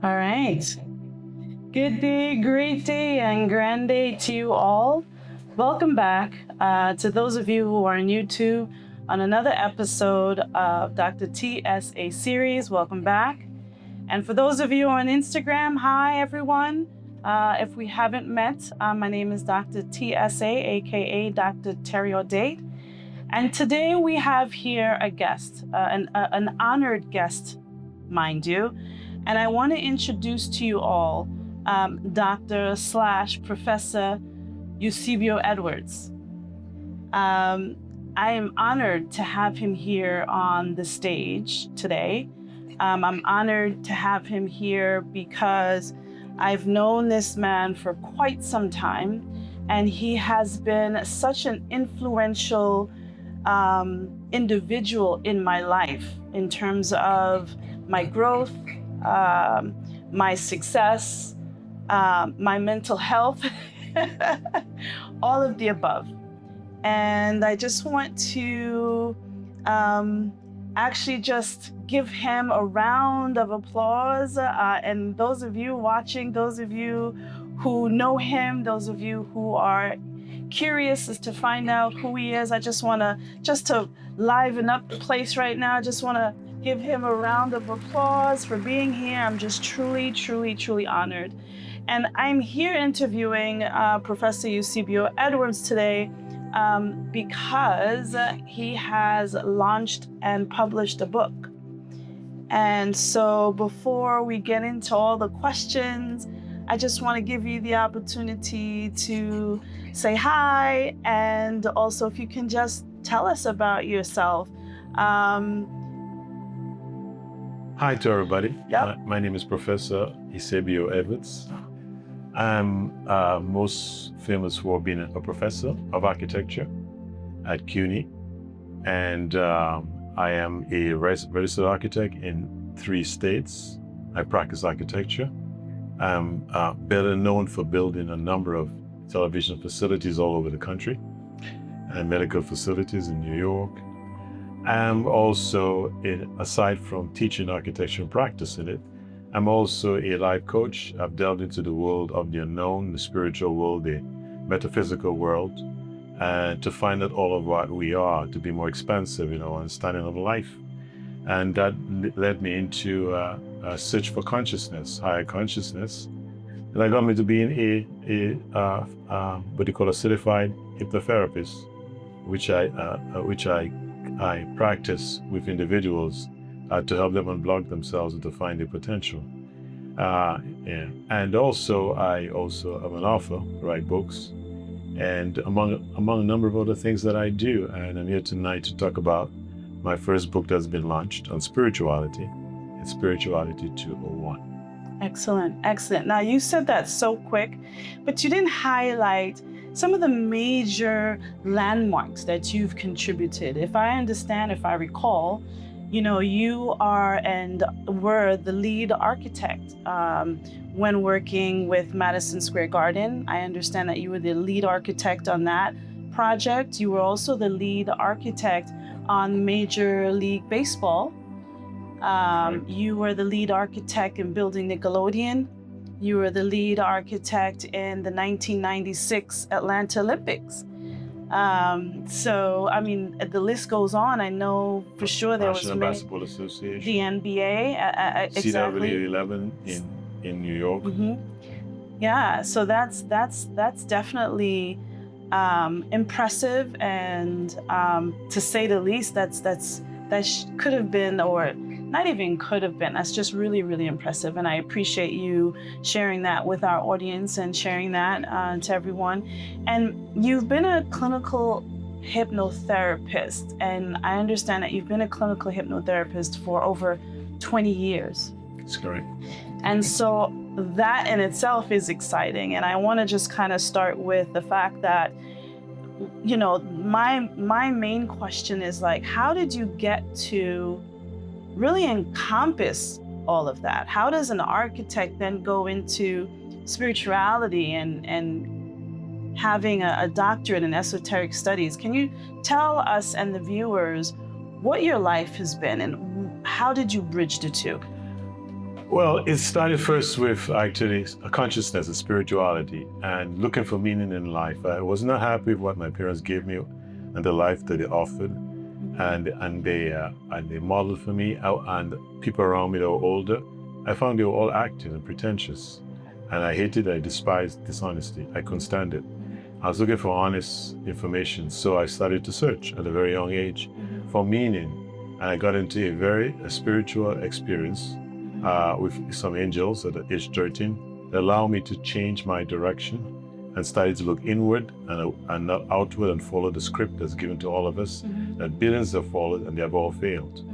All right. Good day, great day, and grand day to you all. Welcome back to those of you who are new to on another episode of Dr. TSA series. Welcome back. And for those of you on Instagram, hi everyone. If we haven't met, my name is Dr. TSA, aka Dr. Terry O'Date. And today we have here a guest, an honored guest, mind you. And I want to introduce to you all Dr./Professor Eusebio Edwards. I am honored to have him here on the stage today. I'm honored to have him here because I've known this man for quite some time, and he has been such an influential individual in my life in terms of my growth, my success, my mental health, all of the above. And I just want to actually just give him a round of applause. And those of you watching, those of you who know him, those of you who are curious as to find out who he is, I just want to liven up the place right now. I just want to give him a round of applause for being here. I'm just truly, truly, truly honored. And I'm here interviewing Professor Eusebio Edwards today because he has launched and published a book. And so before we get into all the questions, I just want to give you the opportunity to say hi, and also if you can just tell us about yourself. Hi to everybody. Yep. My name is Professor Eusebio Edwards. I'm most famous for being a professor of architecture at CUNY, and I am a registered architect in 3 states. I practice architecture. I'm better known for building a number of television facilities all over the country and medical facilities in New York. I'm also, aside from teaching architecture and practicing it, I'm also a life coach. I've delved into the world of the unknown, the spiritual world, the metaphysical world, and to find out all of what we are, to be more expansive, understanding of life. And that led me into a search for consciousness, higher consciousness. And that got me to being what you call a certified hypnotherapist, which I practice with individuals to help them unblock themselves and to find their potential. And also, I am an author, write books, and among a number of other things that I do. And I'm here tonight to talk about my first book that's been launched on spirituality. It's Spirituality 201. Excellent, excellent. Now you said that so quick, but you didn't highlight some of the major landmarks that you've contributed. If I recall, you are and were the lead architect when working with Madison Square Garden. I understand that you were the lead architect on that project. You were also the lead architect on Major League Baseball. You were the lead architect in building Nickelodeon. You were the lead architect in the 1996 Atlanta Olympics. So, I mean, the list goes on. I know for sure there was National Basketball Association, the NBA, exactly. CW11 in New York. Mm-hmm. Yeah, so that's definitely impressive, and to say the least, that could have been, or not even could have been. That's just really, really impressive. And I appreciate you sharing that with our audience and sharing that to everyone. And you've been a clinical hypnotherapist, and I understand that you've been a clinical hypnotherapist for over 20 years. That's correct. And so that in itself is exciting. And I want to just kind of start with the fact that, my main question is like, how did you get to really encompass all of that? How does an architect then go into spirituality and having a doctorate in esoteric studies? Can you tell us and the viewers what your life has been and how did you bridge the two? Well, it started first with actually a consciousness, a spirituality, and looking for meaning in life. I was not happy with what my parents gave me and the life that they offered, and they modeled for me. And people around me that were older, I found they were all acting and pretentious, and I hated, I despised dishonesty. I couldn't stand it. I was looking for honest information, so I started to search at a very young age for meaning, and I got into a spiritual experience with some angels at age 13 that allowed me to change my direction and started to look inward and not outward and follow the script that's given to all of us, that billions have followed and they have all failed.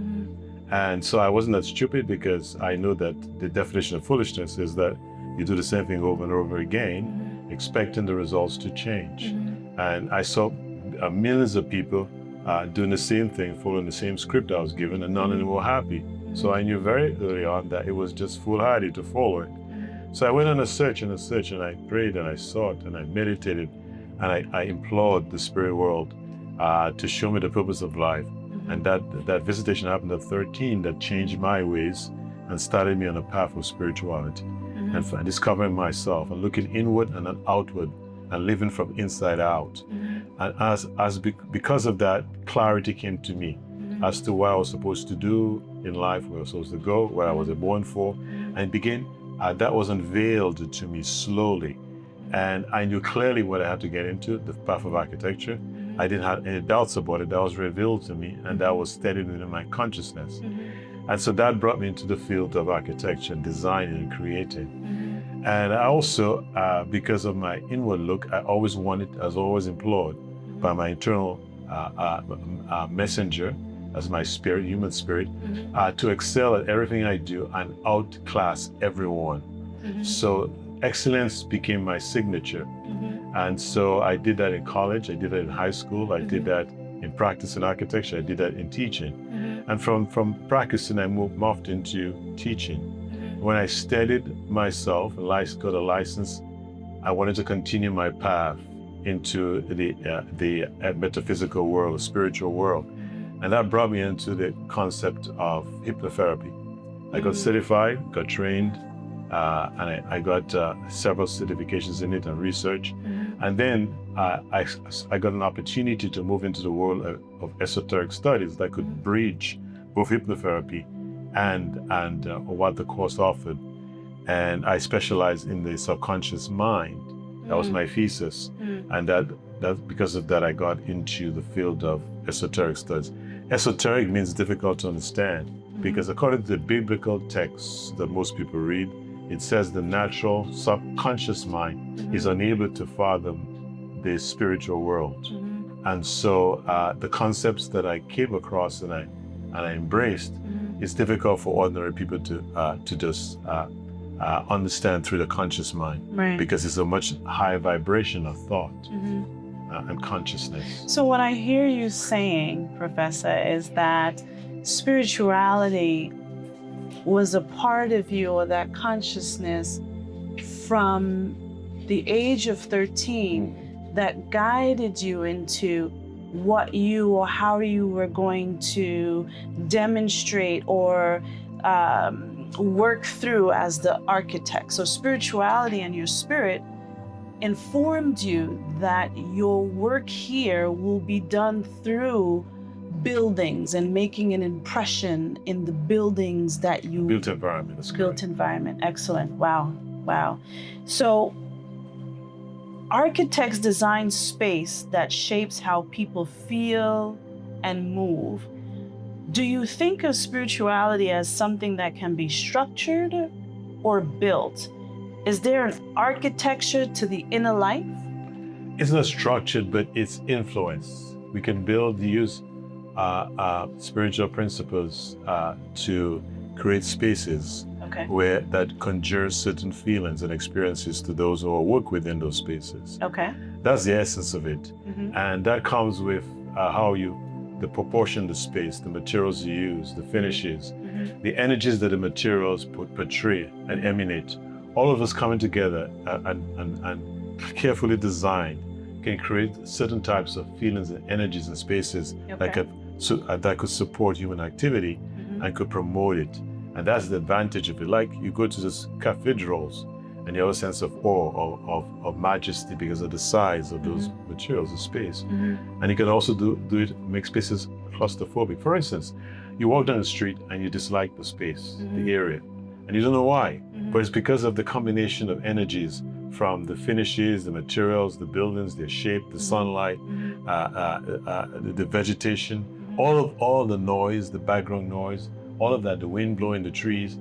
And so I wasn't that stupid, because I know that the definition of foolishness is that you do the same thing over and over again, expecting the results to change. And I saw millions of people doing the same thing, following the same script I was given, and none of them were happy. So I knew very early on that it was just foolhardy to follow it. So I went on a search and I prayed and I sought and I meditated, and I implored the spirit world to show me the purpose of life. And that visitation happened at 13, that changed my ways and started me on a path of spirituality and discovering myself and looking inward and not outward and living from inside out. And because of that, clarity came to me as to what I was supposed to do in life, where I was supposed to go, what I was born for, and that was unveiled to me slowly. And I knew clearly what I had to get into, the path of architecture. I didn't have any doubts about it. That was revealed to me, and that was steadied within my consciousness. And so that brought me into the field of architecture and designing and creating. And I also, because of my inward look, I was always implored by my internal messenger, as my spirit, human spirit, to excel at everything I do and outclass everyone. So excellence became my signature. And so I did that in college, I did that in high school, I did that in practice in architecture, I did that in teaching. And from practicing, I moved into teaching. When I studied myself and got a license, I wanted to continue my path into the metaphysical world, the spiritual world. And that brought me into the concept of hypnotherapy. I got certified, got trained, and I got several certifications in it and research. And then I got an opportunity to move into the world of esoteric studies that could bridge both hypnotherapy and what the course offered. And I specialized in the subconscious mind. That was my thesis. And that because of that, I got into the field of esoteric studies. Esoteric means difficult to understand, because according to the biblical texts that most people read, it says the natural subconscious mind is unable to fathom the spiritual world. And so the concepts that I came across and I embraced, it's difficult for ordinary people to just understand through the conscious mind, because it's a much higher vibration of thought and consciousness. So what I hear you saying, Professor, is that spirituality was a part of you, or that consciousness from the age of 13 that guided you into what you or how you were going to demonstrate or work through as the architect. So spirituality and your spirit informed you that your work here will be done through buildings and making an impression in the buildings that you... Built environment, that's correct. Built environment, excellent, wow. So architects design space that shapes how people feel and move. Do you think of spirituality as something that can be structured or built? Is there an architecture to the inner life? It's not structured, but it's influence. We can use spiritual principles to create spaces that conjure certain feelings and experiences to those who work within those spaces. That's the essence of it. And that comes with the proportion of the space, the materials you use, the finishes, the energies that the materials portray and emanate. All of us coming together and carefully designed can create certain types of feelings and energies and spaces that could support human activity and could promote it. And that's the advantage of it. Like you go to these cathedrals and you have a sense of awe, of majesty because of the size of those materials, the space. And you can also do it, make spaces claustrophobic. For instance, you walk down the street and you dislike the space, the area, and you don't know why. But it's because of the combination of energies from the finishes, the materials, the buildings, their shape, the sunlight, the vegetation, all the noise, the background noise, all of that, the wind blowing the trees,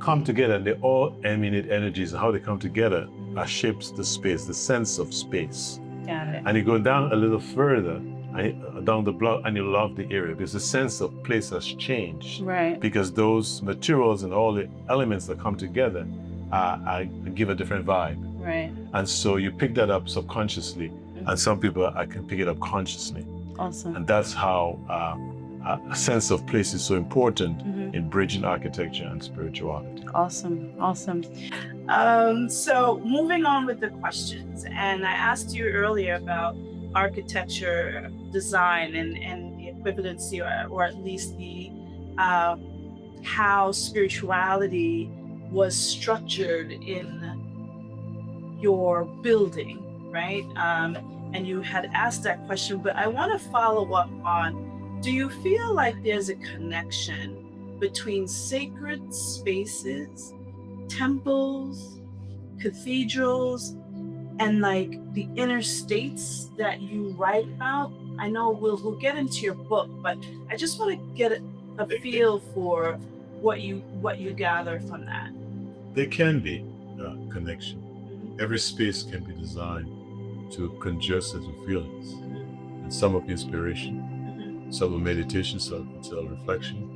come together, and they all emanate energies, and how they come together shapes the space, the sense of space. Got it. And you go down a little further, down the block, and you love the area because the sense of place has changed. Right. Because those materials and all the elements that come together give a different vibe. Right. And so you pick that up subconsciously, and some people can pick it up consciously. Awesome. And that's how a sense of place is so important in bridging architecture and spirituality. Awesome. So moving on with the questions, and I asked you earlier about architecture design and the equivalency, or at least the how spirituality was structured in your building, right? And you had asked that question, but I want to follow up on, do you feel like there's a connection between sacred spaces, temples, cathedrals, and like the inner states that you write about? I know we'll get into your book, but I just want to get a feel for what you gather from that. There can be a connection. Every space can be designed to conjure certain feelings, and some of inspiration, some of meditation, some of reflection,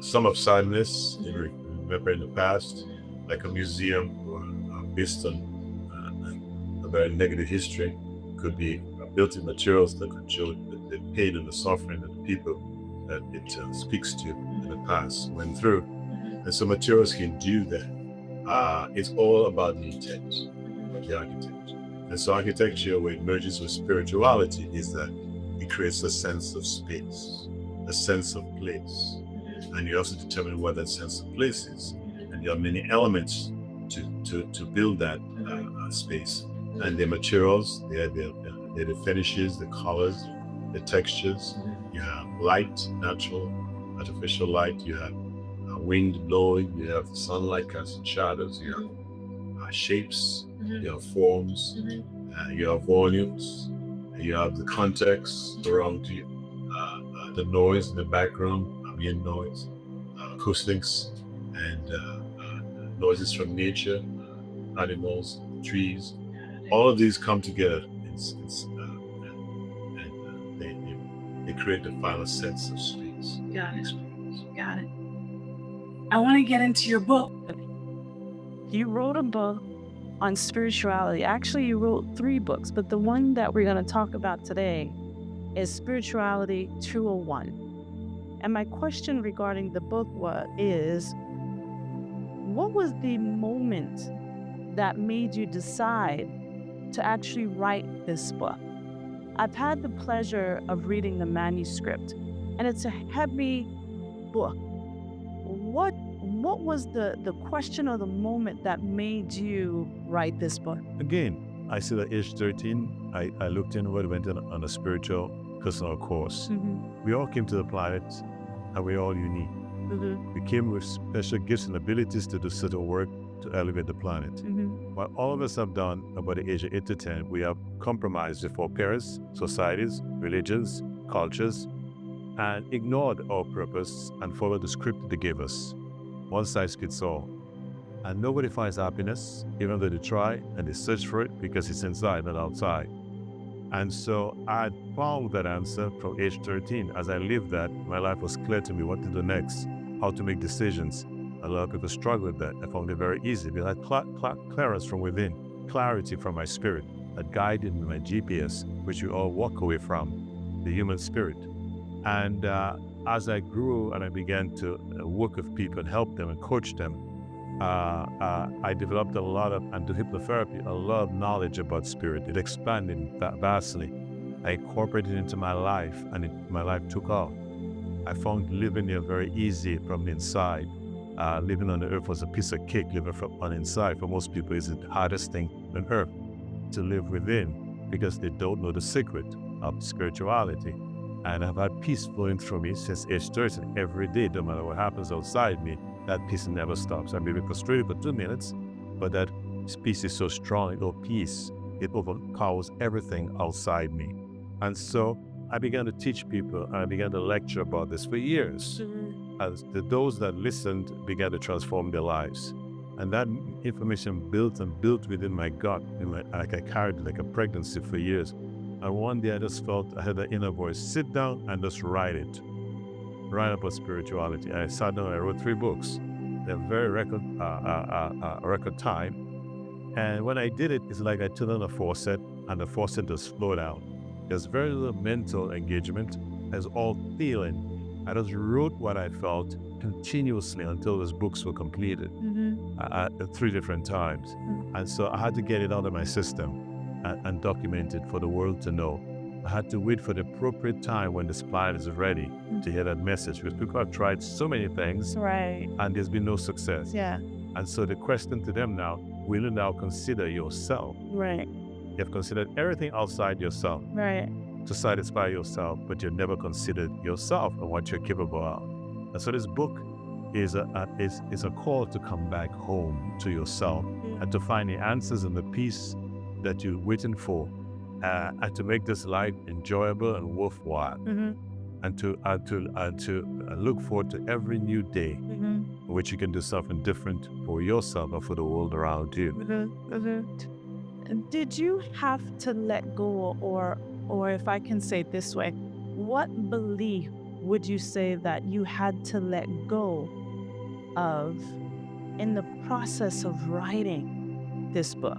some of sadness, remember in the past, like a museum based on a very negative history, could be built in materials that could show the pain and the suffering that the people that it speaks to in the past went through. And so materials can do that. It's all about the intent of the architect. And so architecture, where it merges with spirituality, is that it creates a sense of space, a sense of place. And you also determine what that sense of place is. And there are many elements to build that space. And the materials, they're the finishes, the colors, the textures. You have light, natural, artificial light. You have wind blowing. You have sunlight casting shadows. You have shapes. You have forms. You have volumes. You have the context around you. The noise in the background, ambient noise, acoustics, and noises from nature, animals, trees. All of these come together and they create the final sense of space. Got it. I want to get into your book. You wrote a book on spirituality. Actually, you wrote 3 books, but the one that we're going to talk about today is Spirituality 201. And my question regarding the book is, what was the moment that made you decide to actually write this book? I've had the pleasure of reading the manuscript, and it's a heavy book. What was the question or the moment that made you write this book? Again, I said at age 13, I looked inward, went on a spiritual personal course. We all came to the planet, and we're all unique. We came with special gifts and abilities to do certain work to elevate the planet. What all of us have done about the age of 8 to 10, we have compromised with our parents, societies, religions, cultures, and ignored our purpose and followed the script they gave us. One size fits all. And nobody finds happiness, even though they try and they search for it, because it's inside, not outside. And so I found that answer from age 13. As I lived that, my life was clear to me what to do next, how to make decisions. A lot of people struggle with that. I found it very easy because I had clearance from within, clarity from my spirit that guided me, my GPS, which we all walk away from, the human spirit. And as I grew and I began to work with people and help them and coach them, I developed a lot of, and do hypnotherapy, a lot of knowledge about spirit. It expanded vastly. I incorporated it into my life, and my life took off. I found living here very easy from the inside. Living on the earth was a piece of cake. Living from on the inside for most people is the hardest thing on earth to live within, because they don't know the secret of spirituality. And I've had peace flowing through me since age 13. Every day, no matter what happens outside me, that peace never stops. I may be frustrated for 2 minutes, but that peace is so strong, peace, it overpowers everything outside me. And so I began to teach people, and I began to lecture about this for years. As those that listened began to transform their lives. And that information built and built within my gut, like I carried it like a pregnancy for years. And one day I just felt I had the inner voice, sit down and just write it. Write about spirituality. And I sat down, I wrote 3 books. They're very record time. And when I did it, it's like I turned on a faucet and the faucet just flowed out. There's very little mental engagement. There's all feeling. I just wrote what I felt continuously until those books were completed 3 different times. And so I had to get it out of my system and document it for the world to know. I had to wait for the appropriate time when the spine is ready to hear that message, because people have tried so many things, Right. and there's been no success. Yeah. And so the question to them now, will you now consider yourself? Right. You've considered everything outside yourself Right. to satisfy yourself, but you've never considered yourself and what you're capable of. And so this book is a call to come back home to yourself and to find the answers and the peace that you're waiting for, and to make this life enjoyable and worthwhile, and to look forward to every new day in which you can do something different for yourself and for the world around you. Did you have to let go, or if I can say it this way, what belief would you say that you had to let go of in the process of writing this book?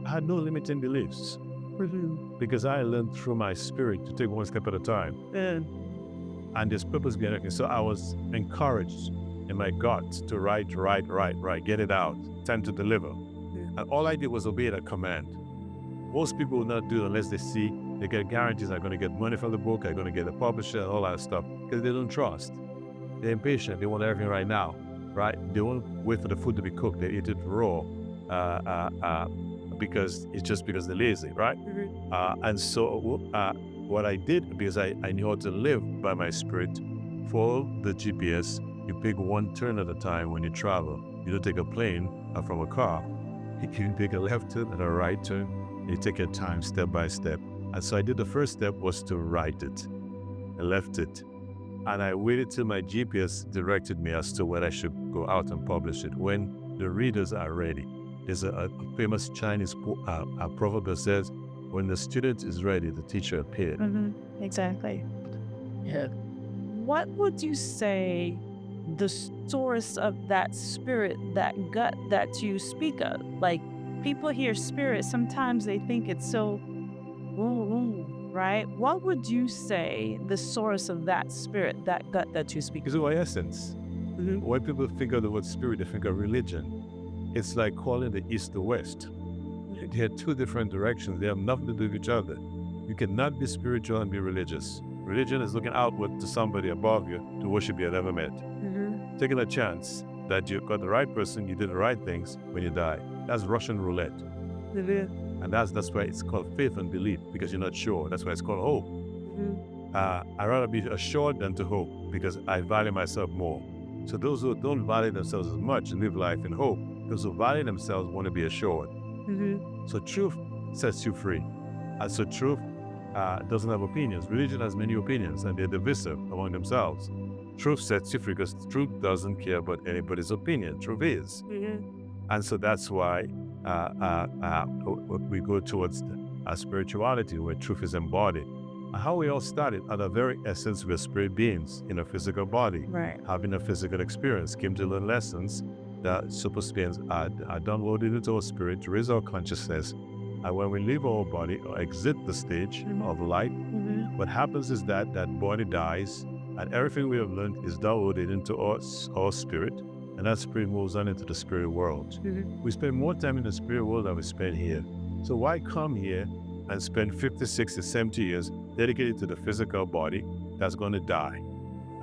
I had no limiting beliefs, because I learned through my spirit to take one step at a time. And there's purpose behind everything. So I was encouraged in my gut to write, get it out, time to deliver. And all I did was obey that command. Most people will not do it unless they see they get guarantees I'm going to get money from the book, I'm going to get a publisher, and all that stuff, because they don't trust. They're impatient. They want everything right now, right? They won't wait for the food to be cooked. They eat it raw because they're lazy, right? And so what I did, because I knew how to live by my spirit, follow the GPS. You pick one turn at a time when you travel. You don't take a plane from a car. You can take a left turn and a right turn. You take your time step by step. And so I did the first step was to write it. I left it. And I waited till my GPS directed me as to when I should go out and publish it, when the readers are ready. There's a famous Chinese proverb that says, when the student is ready, the teacher appeared. Exactly. Yeah. What would you say the source of that spirit, that gut that you speak of? Like, people hear spirit, sometimes they think it's so right? What would you say the source of that spirit, that gut that you speak of? It's our essence. When people think of the word spirit, they think of religion. It's like calling the east the west. They are 2 different directions. They have nothing to do with each other. You cannot be spiritual and be religious. Religion is looking outward to somebody above you to worship you never met. Taking a chance that you got the right person, you did the right things when you die. That's Russian roulette. And that's why it's called faith and belief, because you're not sure. That's why it's called hope. I'd rather be assured than to hope, because I value myself more. So those who don't value themselves as much live life in hope. Those who value themselves want to be assured. So truth sets you free. And so truth doesn't have opinions. Religion has many opinions, and they're divisive among themselves. Truth sets you free, because truth doesn't care about anybody's opinion. Truth is. And so that's why we go towards spirituality, where truth is embodied. How we all started, at the very essence, we're spirit beings in a physical body, having a physical experience, came to learn lessons that super beings are downloaded into our spirit to raise our consciousness. And when we leave our body or exit the stage of light, what happens is that body dies, and everything we have learned is downloaded into our spirit, and that spirit moves on into the spirit world. We spend more time in the spirit world than we spend here. So why come here and spend 50, 60, 70 years dedicated to the physical body that's going to die?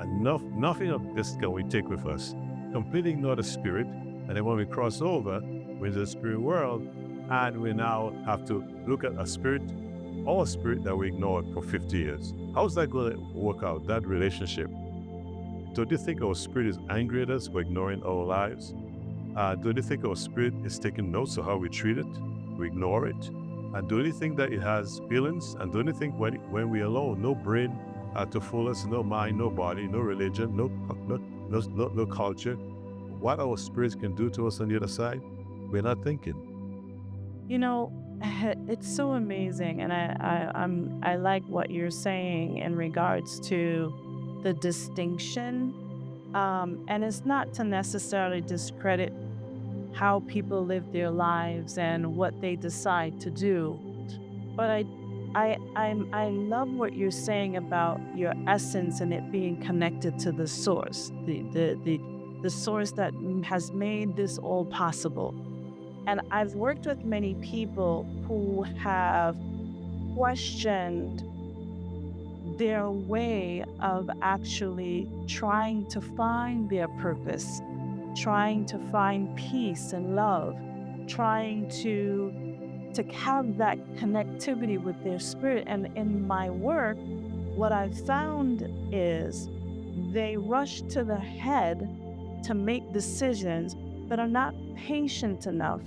And nothing of this can we take with us. Completely ignore the spirit. And then when we cross over with the spirit world, and we now have to look at a spirit that we ignored for 50 years. How's that going to work out, that relationship? Don't you think our spirit is angry at us for ignoring our lives? Don't you think our spirit is taking notes of how we treat it? We ignore it? And don't you think that it has feelings? And don't you think when we're alone, no brain to fool us, no mind, no body, no religion, no culture, what our spirits can do to us on the other side, we're not thinking. You know, it's so amazing, and I like what you're saying in regards to the distinction, and it's not to necessarily discredit how people live their lives and what they decide to do, but I love what you're saying about your essence and it being connected to the source, the source that has made this all possible. And I've worked with many people who have questioned their way of actually trying to find their purpose, trying to find peace and love, trying to have that connectivity with their spirit. And in my work, what I've found is they rush to the head to make decisions, but are not patient enough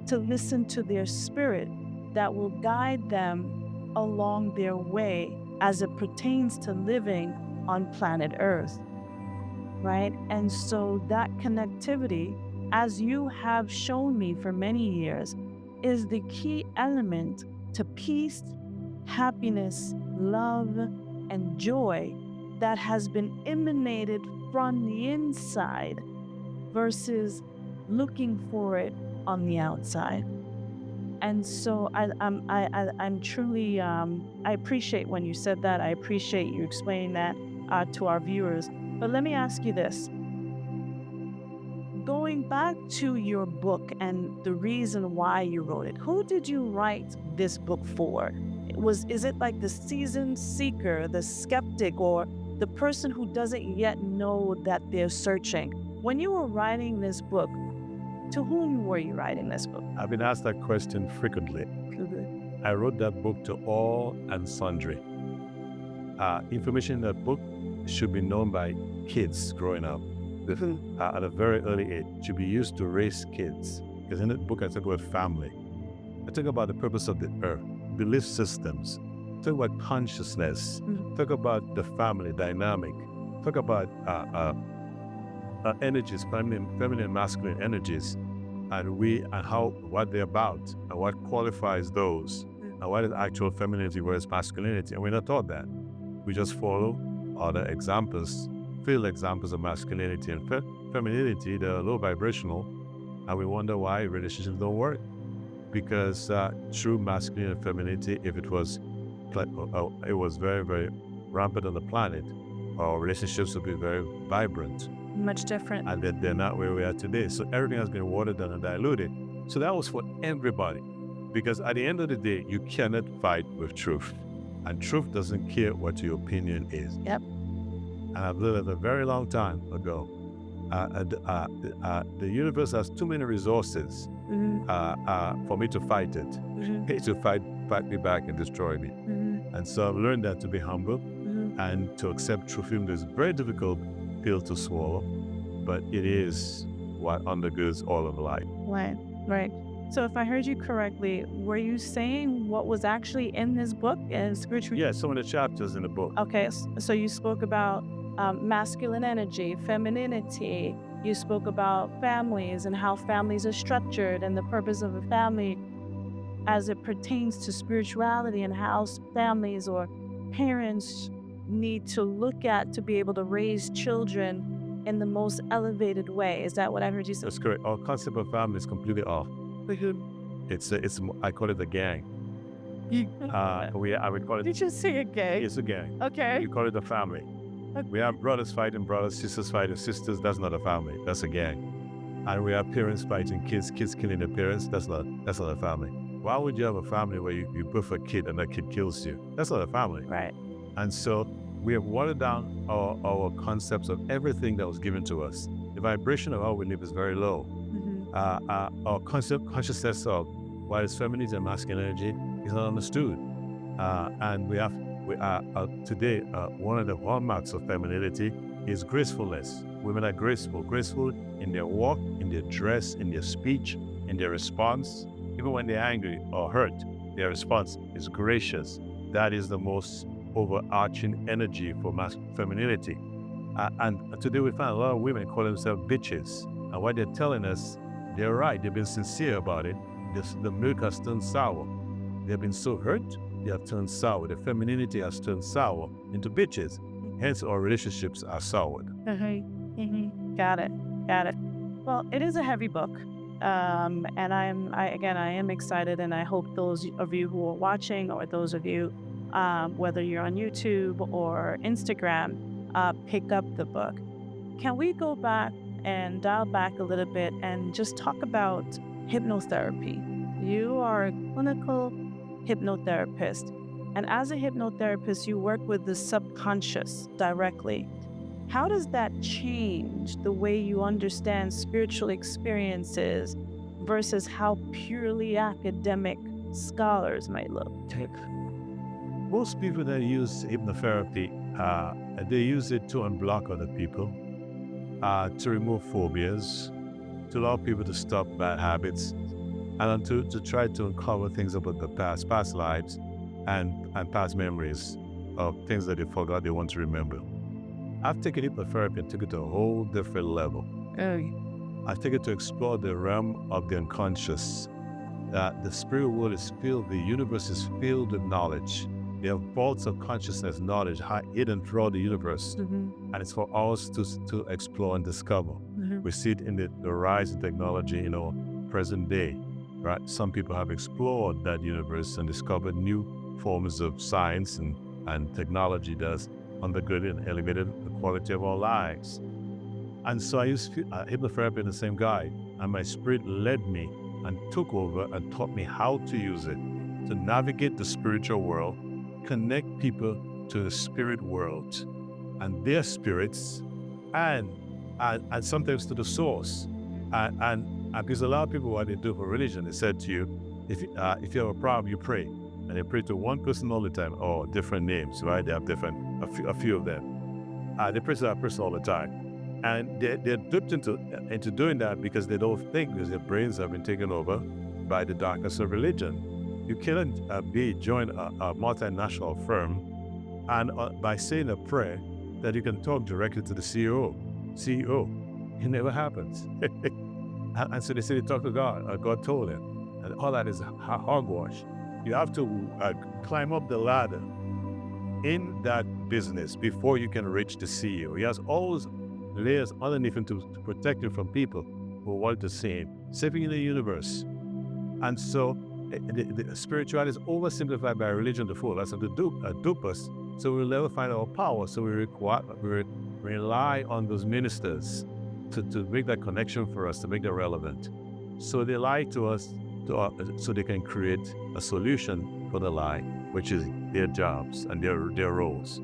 to listen to their spirit that will guide them along their way as it pertains to living on planet Earth, right? And so that connectivity, as you have shown me for many years, is the key element to peace, happiness, love, and joy that has been emanated from the inside versus looking for it on the outside. And so I'm truly, I appreciate when you said that. I appreciate you explaining that to our viewers. But let me ask you this. Going back to your book and the reason why you wrote it, who did you write this book for? Is it like the seasoned seeker, the skeptic, or the person who doesn't yet know that they're searching? When you were writing this book, to whom were you writing this book? I've been asked that question frequently. I wrote that book to all and sundry. Information in that book should be known by kids growing up. At a very early age, should be used to raise kids. Because in that book, I talk about family. I talk about the purpose of the earth, belief systems, talk about consciousness, talk about the family dynamic, talk about energies, feminine and masculine energies, and what they're about, and what qualifies those, and what is actual femininity versus masculinity. And we're not taught that. We just follow other examples, field examples of masculinity and femininity that are low vibrational, and we wonder why relationships don't work. Because true masculinity and femininity, if it was very, very rampant on the planet, our relationships would be very vibrant. Much different. And they're not where we are today. So everything has been watered down and diluted. So that was for everybody. Because at the end of the day, you cannot fight with truth. And truth doesn't care what your opinion is. Yep. And I've lived a very long time ago. The universe has too many resources for me to fight it. To fight me back and destroy me. And so I've learned that to be humble and to accept truth. Even though it's very difficult pill to swallow, but it is what undergirds all of life. Right. So if I heard you correctly, were you saying what was actually in this book and spiritual? Yeah, some of the chapters in the book. Okay, so you spoke about masculine energy, femininity. You spoke about families and how families are structured and the purpose of a family as it pertains to spirituality, and how families or parents need to look at to be able to raise children in the most elevated way. Is that what I heard you say? That's correct. Our concept of family is completely off. It's I call it a gang. I would call it. Did you say a gang? It's a gang. Okay. You call it a family. Okay. We have brothers fighting brothers, sisters fighting sisters. That's not a family. That's a gang. And we have parents fighting kids, kids killing their parents. That's not a family. Why would you have a family where you birth a kid and that kid kills you? That's not a family. Right. And so we have watered down our concepts of everything that was given to us. The vibration of how we live is very low. Our consciousness of what is femininity and masculine energy is not understood. And we are today, one of the hallmarks of femininity is gracefulness. Women are graceful in their walk, in their dress, in their speech, in their response. Even when they're angry or hurt, their response is gracious. That is the most overarching energy for femininity. And today we find a lot of women call themselves bitches. And what they're telling us, they're right. They've been sincere about it. The milk has turned sour. They've been so hurt, they have turned sour. The femininity has turned sour into bitches. Hence, our relationships are soured. Got it. Well, it is a heavy book. And I am excited, and I hope those of you who are watching, or those of you, whether you're on YouTube or Instagram, pick up the book. Can we go back and dial back a little bit and just talk about hypnotherapy? You are a clinical hypnotherapist, and as a hypnotherapist, you work with the subconscious directly. How does that change the way you understand spiritual experiences versus how purely academic scholars might look? Most people that use hypnotherapy, they use it to unblock other people, to remove phobias, to allow people to stop bad habits, and to try to uncover things about the past lives and past memories of things that they forgot they want to remember. I've taken hypnotherapy and took it to a whole different level. I've taken it to explore the realm of the unconscious. The spirit world is filled, the universe is filled with knowledge. There are vaults of consciousness, knowledge hidden throughout the universe. And it's for us to explore and discover. We see it in the rise in technology in our present day, right? Some people have explored that universe and discovered new forms of science and technology that's undergirded and elevated the quality of our lives. And so I used hypnotherapy in the same guide, and my spirit led me and took over and taught me how to use it to navigate the spiritual world, connect people to the spirit world and their spirits, and sometimes to the source. And because a lot of people, what they do for religion, they said to you, if you have a problem, you pray. And they pray to one person all the time, or different names, right? They have a few of them. They pray to that person all the time. And they're duped into doing that because they don't think, because their brains have been taken over by the darkness of religion. You cannot join a multinational firm and by saying a prayer that you can talk directly to the CEO. It never happens. And so they say they talk to God, God told them. And all that is hogwash. You have to climb up the ladder in that business before you can reach the CEO. He has all those layers underneath him to protect him from people who want to see him, saving in the universe. And so the spirituality is oversimplified by religion to fool us and to dupe us, so we'll never find our power. So we rely on those ministers to make that connection for us, to make that relevant. So they lie to us so they can create a solution for the lie, which is their jobs and their roles.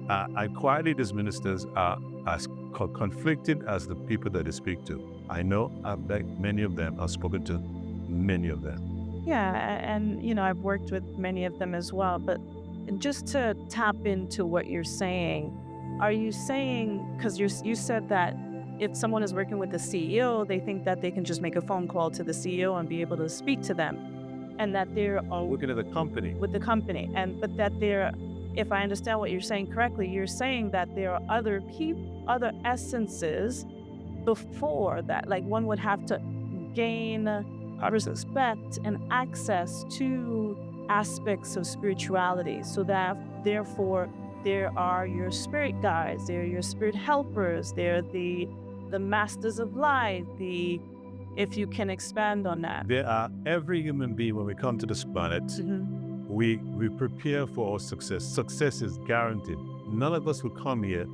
And quietly, these ministers are as conflicted as the people that they speak to. I know I've met many of them. I've spoken to many of them. Yeah, and I've worked with many of them as well. But just to tap into what you're saying, are you saying, because you said that if someone is working with the CEO, they think that they can just make a phone call to the CEO and be able to speak to them, and that they're working at the company. With the company, but that they're, if I understand what you're saying correctly, you're saying that there are other people, other essences before that, like one would have to gain respect and access to aspects of spirituality, so that therefore there are your spirit guides, they're your spirit helpers, they're the masters of light, if you can expand on that. There are, every human being, when we come to this planet, we prepare for our success. Success is guaranteed. None of us would come here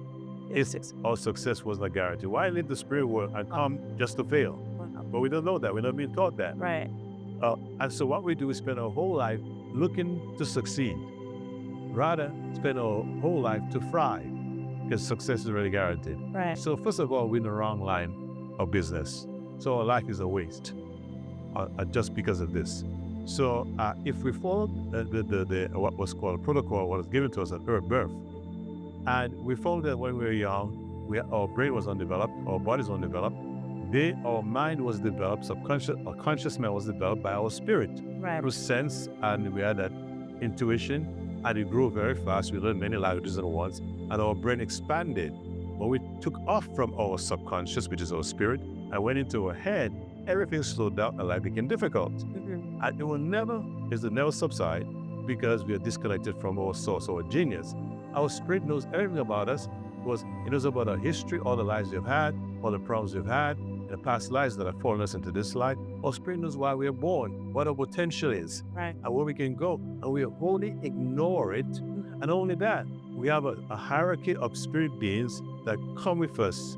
if our success was not guaranteed. Why leave the spirit world and come just to fail? But we don't know that. We're not being taught that. Right. And so what we do is spend our whole life looking to succeed. rather spend our whole life to thrive, because success is really guaranteed. Right. So first of all, we're in the wrong line of business. So our life is a waste just because of this. So if we follow the what was called protocol, what was given to us at birth, and we found that when we were young, our brain was undeveloped, our bodies were undeveloped, our mind was developed, our conscious mind was developed by our spirit. Right. Through sense, and we had that intuition, and it grew very fast. We learned many languages at once, and our brain expanded. When we took off from our subconscious, which is our spirit, and went into our head, everything slowed down and life became difficult. Mm-hmm. And it will never subside, because we are disconnected from our source, our genius. Our spirit knows everything about us, because it knows about our history, all the lives we've had, all the problems we've had, the past lives that have fallen us into this life. Our spirit knows why we are born, what our potential is, Right. and where we can go, and we wholly ignore it. Mm-hmm. And only that, we have a hierarchy of spirit beings that come with us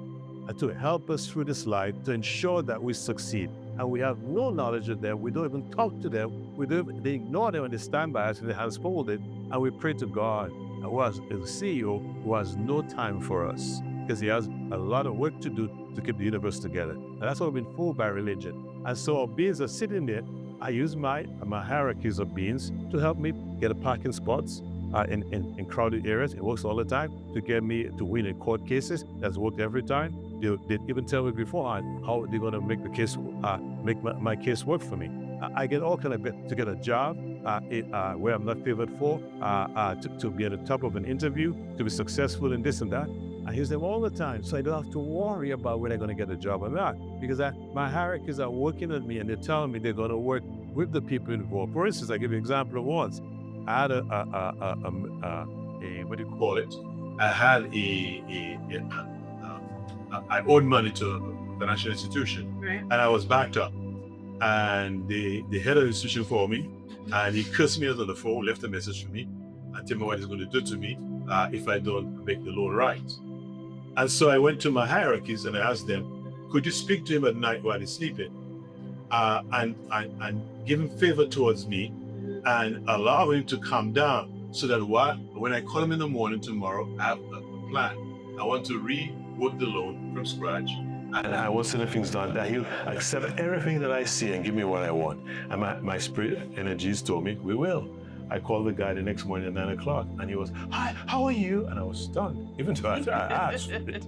to help us through this life, to ensure that we succeed. And we have no knowledge of them. We don't even talk to them. They ignore them when they stand by us with their hands folded. And we pray to God, who has a CEO who has no time for us, because he has a lot of work to do to keep the universe together. And that's why we've been fooled by religion. And so our beings are sitting there. I use my hierarchies of beings to help me get a parking spots in crowded areas. It works all the time to get me to win in court cases. That's worked every time. They even tell me beforehand how they're going to make the case, make my case work for me. I get all kind of to get a job where I'm not favored for, to be at the top of an interview, to be successful in this and that. I use them all the time, so I don't have to worry about whether I'm going to get a job or not, because my hierarchies are working on me, and they're telling me they're going to work with the people involved. For instance, I give you an example of once. I had what do you call it? I had I owed money to a financial institution, Right. and I was backed up. And the head of the institution for me, and he cursed me out on the phone, left a message for me, and told me what he's going to do to me if I don't make the loan right. And so I went to my hierarchies and I asked them, could you speak to him at night while he's sleeping, and give him favor towards me, and allow him to calm down, so that when I call him in the morning tomorrow, I have a plan. I want to rework the loan from scratch, and I want certain things done, that he'll accept everything that I see and give me what I want. And my spirit energies told me, we will. I called the guy the next morning at 9 o'clock, and he was, hi, how are you? And I was stunned, even though I asked for it.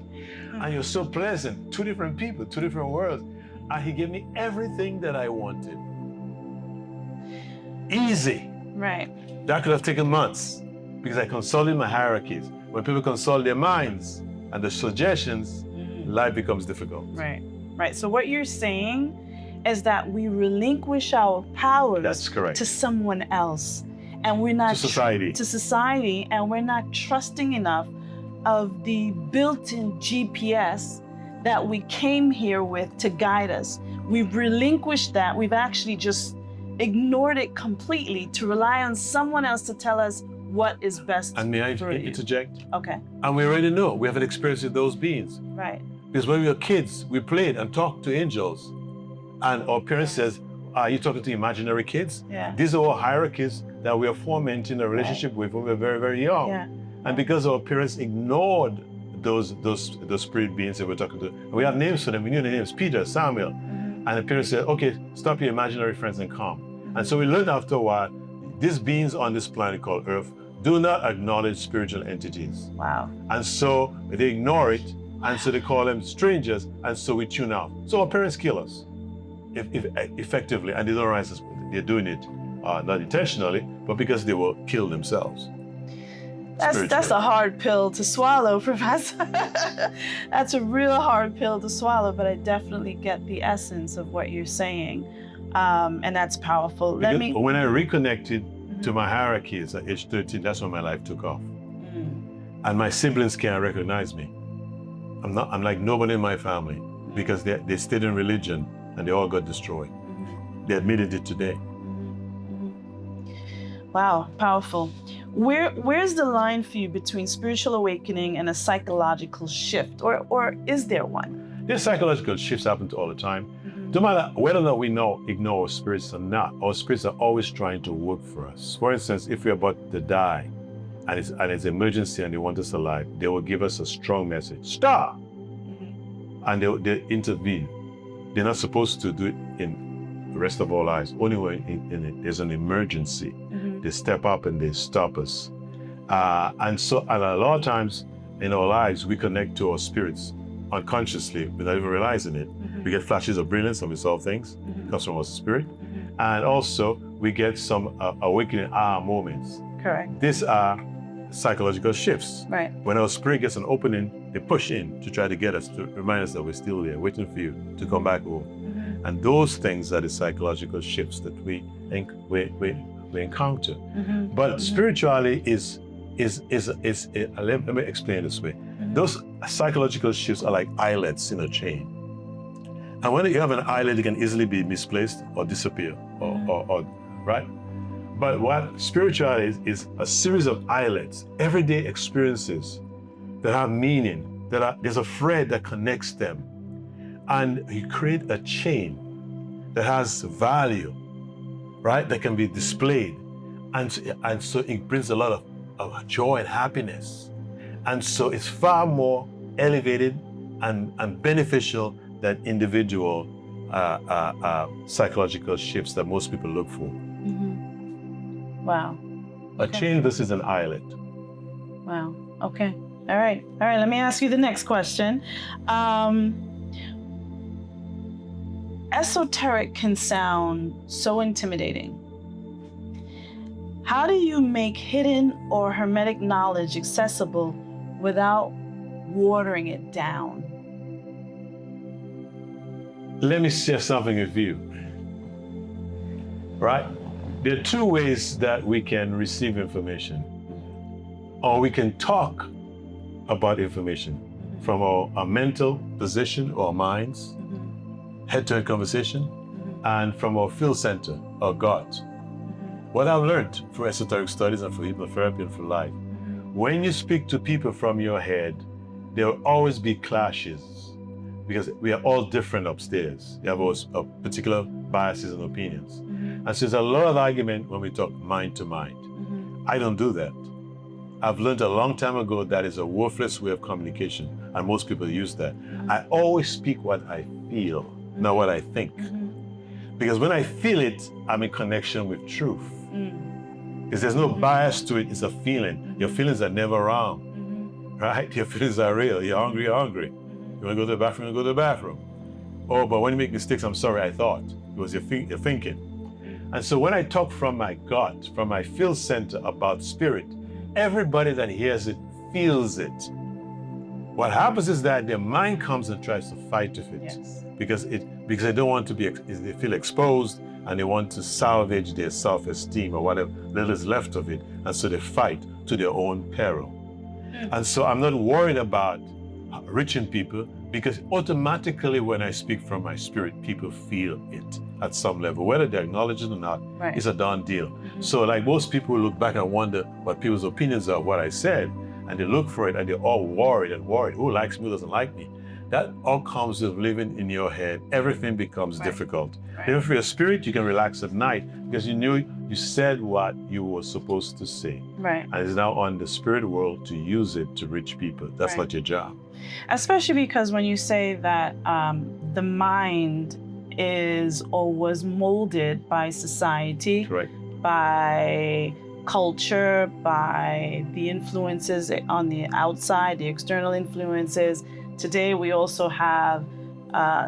And he was so pleasant, 2 different people, 2 different worlds. And he gave me everything that I wanted. Easy. Right. That could have taken months, because I consulted my hierarchies. When people consult their minds and the suggestions, life becomes difficult. Right. Right. So what you're saying is that we relinquish our powers That's correct. to someone else, and we're not To society. to society, and we're not trusting enough of the built-in GPS that we came here with to guide us. We've relinquished that. We've actually just ignored it completely to rely on someone else to tell us what is best And may I for you. interject? Okay. And we already know, we have an experience with those beings. Right. Because when we were kids, we played and talked to angels. And our parents says, are you talking to imaginary kids? Yeah. These are all hierarchies that we are fomenting a relationship with when we were very, very young. Yeah. And because our parents ignored those spirit beings that we're talking to, and we have names for them, we knew the names, Peter, Samuel. And the parents said, okay, stop your imaginary friends and come. And so we learned after a while, these beings on this planet called Earth do not acknowledge spiritual entities. Wow. And so they ignore it, and so they call them strangers, and so we tune out. So our parents kill us, if effectively, and they don't realize this. They're doing it not intentionally, but because they will kill themselves. That's a hard pill to swallow, Professor. That's a real hard pill to swallow, but I definitely get the essence of what you're saying, and that's powerful. When I reconnected to my hierarchies at age 13, that's when my life took off. And my siblings can't recognize me. I'm like nobody in my family, because they stayed in religion and they all got destroyed. They admitted it today. Wow, powerful. Where's the line for you between spiritual awakening and a psychological shift, or is there one? There's psychological shifts happen all the time. No matter whether or not we ignore our spirits or not, our spirits are always trying to work for us. For instance, if we're about to die and it's emergency and they want us alive, they will give us a strong message. Stop! And they intervene. They're not supposed to do it in the rest of our lives. Only when there's an emergency, they step up and they stop us. And a lot of times in our lives, we connect to our spirits unconsciously without even realizing it. We get flashes of brilliance and we solve things. It comes from our spirit. And also, we get some awakening moments. Correct. These are psychological shifts. Right. When our spirit gets an opening, they push in to try to get us, to remind us that we're still there, waiting for you to come back home. And those things are the psychological shifts that we encounter. But spirituality let me explain this way. Those psychological shifts are like eyelets in a chain. And when you have an eyelet, it can easily be misplaced or disappear, or right? But what spirituality is a series of eyelets, everyday experiences that have meaning, there's a thread that connects them. And you create a chain that has value, right? That can be displayed. And so it brings a lot of joy and happiness. And so it's far more elevated and beneficial than individual psychological shifts that most people look for. Wow. A chain versus an eyelet. Wow. Okay. All right. Let me ask you the next question. Esoteric can sound so intimidating. How do you make hidden or hermetic knowledge accessible without watering it down? Let me share something with you. Right? There are two ways that we can receive information, or we can talk about information from our mental position or our minds, head-to-head conversation, and from our field center, our gut. What I've learned through esoteric studies and for hypnotherapy and for life, when you speak to people from your head, there will always be clashes because we are all different upstairs. We have our particular biases and opinions. And so there's a lot of argument when we talk mind to mind. I don't do that. I've learned a long time ago that is a worthless way of communication, and most people use that. I always speak what I feel, not what I think. Because when I feel it, I'm in connection with truth. Because there's no bias to it, it's a feeling. Your feelings are never wrong, right? Your feelings are real. You're hungry, you're hungry. You want to go to the bathroom, you go to the bathroom. Oh, but when you make mistakes, I'm sorry, I thought. It was your thinking. And so when I talk from my gut, from my field center about spirit, everybody that hears it feels it. What happens is that their mind comes and tries to fight with it. Because they don't want to they feel exposed and they want to salvage their self-esteem or whatever little is left of it. And so they fight to their own peril. And so I'm not worried about reaching people because automatically when I speak from my spirit, people feel it at some level. Whether they acknowledge it or not, it's a done deal. So like most people look back and wonder what people's opinions are of what I said, and they look for it and they're all worried. Who likes me, who doesn't like me? That all comes with living in your head. Everything becomes difficult. Even for your spirit, you can relax at night because you knew you said what you were supposed to say. Right. And it's now on the spirit world to use it to reach people. That's not your job. Especially because when you say that the mind is or was molded by society, by culture, by the influences on the outside, the external influences. Today, we also have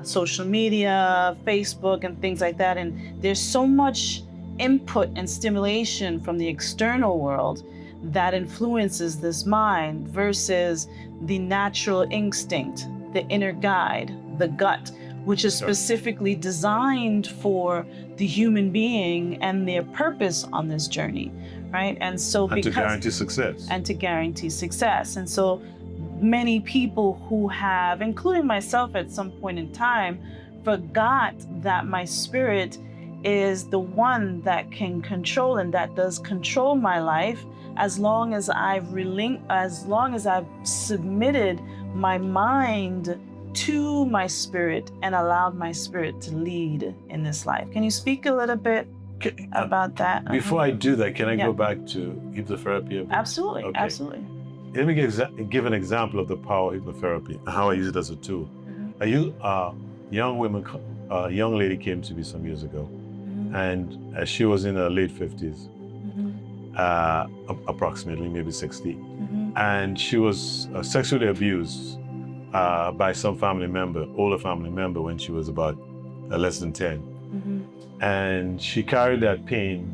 social media, Facebook, and things like that. And there's so much input and stimulation from the external world that influences this mind versus the natural instinct, the inner guide, the gut, which is specifically designed for the human being and their purpose on this journey, right? And so to guarantee success. And to guarantee success. And so many people who have, including myself at some point in time, forgot that my spirit is the one that can control and that does control my life as long as I've submitted my mind to my spirit and allowed my spirit to lead in this life. Can you speak a little bit about that. Before I do that, can I Yeah. go back to hypnotherapy a bit? Absolutely, Okay. absolutely. Let me give an example of the power of hypnotherapy and how I use it as a tool. A young lady came to me some years ago, and she was in her late 50s, approximately, maybe 60, and she was sexually abused by some family member, older family member, when she was about less than 10. And she carried that pain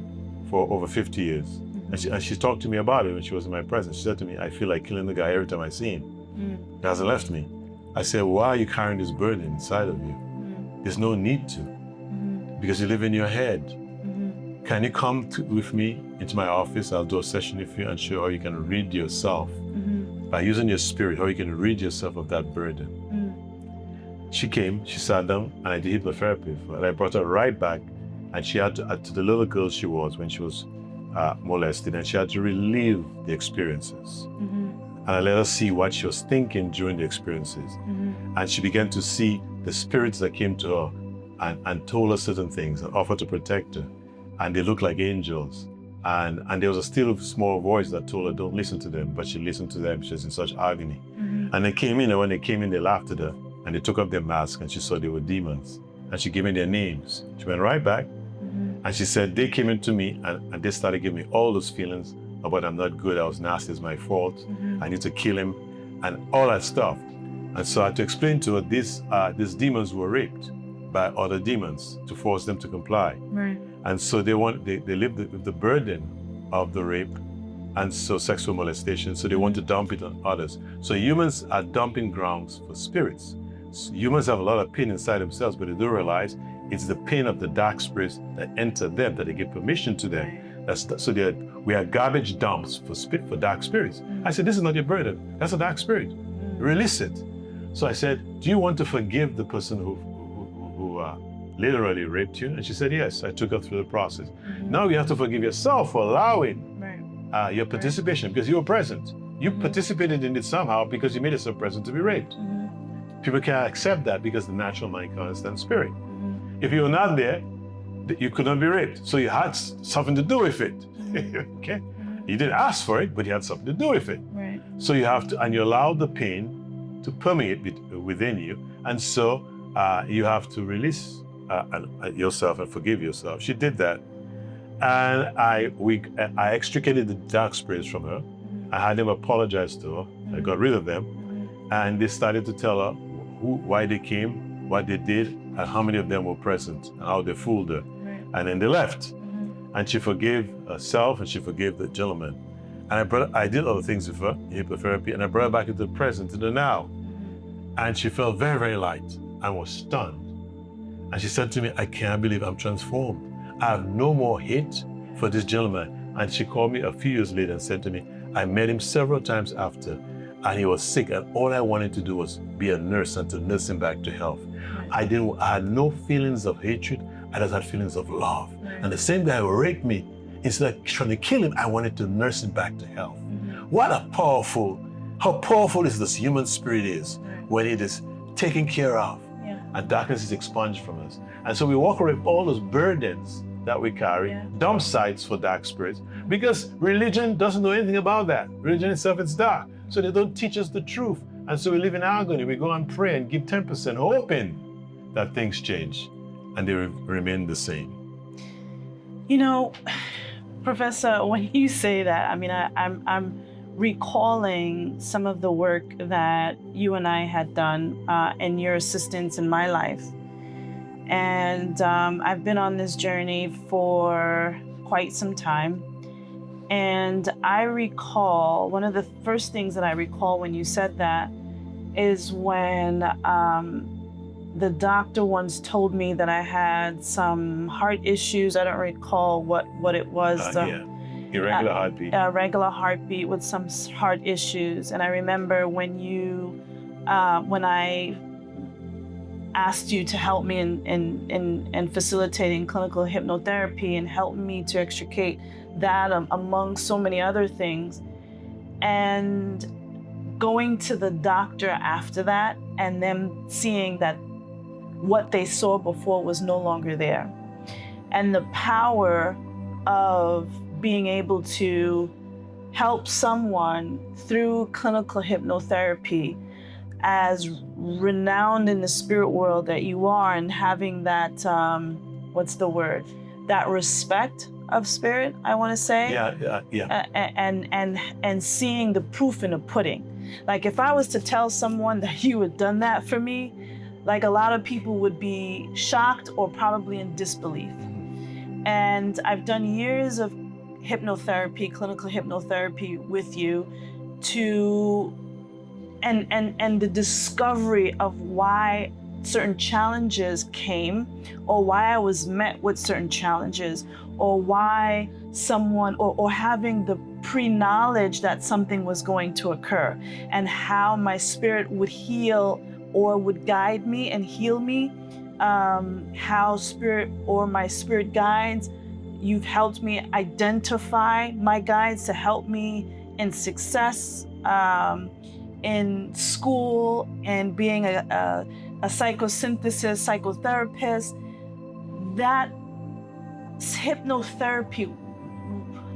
for over 50 years. And she talked to me about it when she was in my presence. She said to me, I feel like killing the guy every time I see him. He hasn't left me. I said, why are you carrying this burden inside of you? There's no need to, because you live in your head. Can you come with me into my office? I'll do a session with you and show how you can rid yourself by using your spirit, how you can rid yourself of that burden. She came, she sat down, and I did hypnotherapy. And I brought her right back, and she had to the little girl she was when she was molested, and she had to relive the experiences. And I let her see what she was thinking during the experiences. And she began to see the spirits that came to her and told her certain things and offered to protect her. And they looked like angels. And there was a still small voice that told her, don't listen to them. But she listened to them. She was in such agony. And they came in, and when they came in, they laughed at her. And they took off their mask, and she saw they were demons. And she gave me their names. She went right back. And she said, they came into me, and they started giving me all those feelings about I'm not good, I was nasty, it's my fault, I need to kill him, and all that stuff. And so I had to explain to her these demons were raped by other demons to force them to comply. Right. And so they lived with the burden of the rape and so sexual molestation, so they want to dump it on others. So humans are dumping grounds for spirits. So humans have a lot of pain inside themselves, but they don't realize it's the pain of the dark spirits that enter them, that they give permission to them. We are garbage dumps for dark spirits. I said, this is not your burden. That's a dark spirit. Release it. So I said, do you want to forgive the person who literally raped you? And she said, yes. I took her through the process. Now you have to forgive yourself for allowing your participation, because you were present. You participated in it somehow because you made yourself present to be raped. People can't accept that because the natural mind can't understand spirit. If you were not there, you could not be raped. So you had something to do with it. Okay? You didn't ask for it, but you had something to do with it. Right. So you have to, and you allow the pain to permeate within you. And so you have to release yourself and forgive yourself. She did that. And I extricated the dark spirits from her. I had them apologize to her. I got rid of them. And they started to tell her why they came, what they did, and how many of them were present, and how they fooled her. Right. And then they left. And she forgave herself, and she forgave the gentleman. And I did other things with her, hypnotherapy, and I brought her back into the present, into the now. And she felt very, very light and was stunned. And she said to me, I can't believe I'm transformed. I have no more hate for this gentleman. And she called me a few years later and said to me, I met him several times after, and he was sick, and all I wanted to do was be a nurse and to nurse him back to health. I had no feelings of hatred, I just had feelings of love. And the same guy who raped me, instead of trying to kill him, I wanted to nurse him back to health. How powerful is this human spirit is when it is taken care of and darkness is expunged from us. And so we walk away with all those burdens that we carry, dump sites for dark spirits, because religion doesn't know anything about that. Religion itself is dark. So they don't teach us the truth. And so we live in agony. We go and pray and give 10%, hoping that things change, and they remain the same. You know, Professor, when you say that, I mean, I'm recalling some of the work that you and I had done and your assistance in my life. And I've been on this journey for quite some time. And I recall, one of the first things that I recall when you said that is when the doctor once told me that I had some heart issues. I don't recall what it was. Irregular heartbeat. Regular heartbeat with some heart issues. And I remember when I asked you to help me in facilitating clinical hypnotherapy and help me to extricate that among so many other things. And going to the doctor after that and them seeing that what they saw before was no longer there. and the power of being able to help someone through clinical hypnotherapy, as renowned in the spirit world that you are, and having that, what's the word? That respect of spirit, I want to say. And seeing the proof in the pudding. Like if I was to tell someone that you had done that for me, like a lot of people would be shocked or probably in disbelief. And I've done years of hypnotherapy, clinical hypnotherapy with you, and the discovery of why certain challenges came, or why I was met with certain challenges, or why someone, or having the pre-knowledge that something was going to occur, and how my spirit would heal or would guide me and heal me, how spirit or my spirit guides, you've helped me identify my guides to help me in success, in school, and being a psychosynthesis psychotherapist. That hypnotherapy,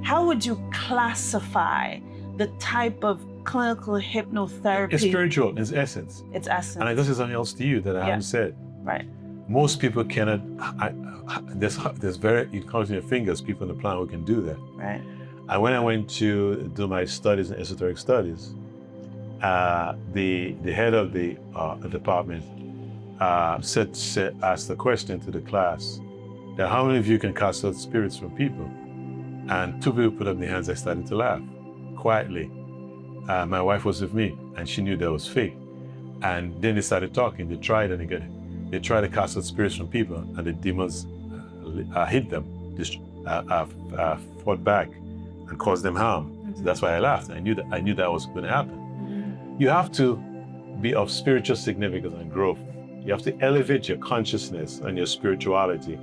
how would you classify the type of clinical hypnotherapy? It's spiritual in its essence. Its essence. And I guess there's something else to you that I haven't said. Right. Most people cannot, there's very, you count on your fingers, people on the planet who can do that. Right. And when I went to do my studies in esoteric studies, the head of the department asked the question to the class that how many of you can cast out spirits from people? And 2 people put up their hands. I started to laugh quietly. My wife was with me, and she knew that was fake. And then they started talking. They tried, and they tried to cast out spirits from people, and the demons hit them, fought back, and caused them harm. So that's why I laughed. I knew that was going to happen. You have to be of spiritual significance and growth. You have to elevate your consciousness and your spirituality,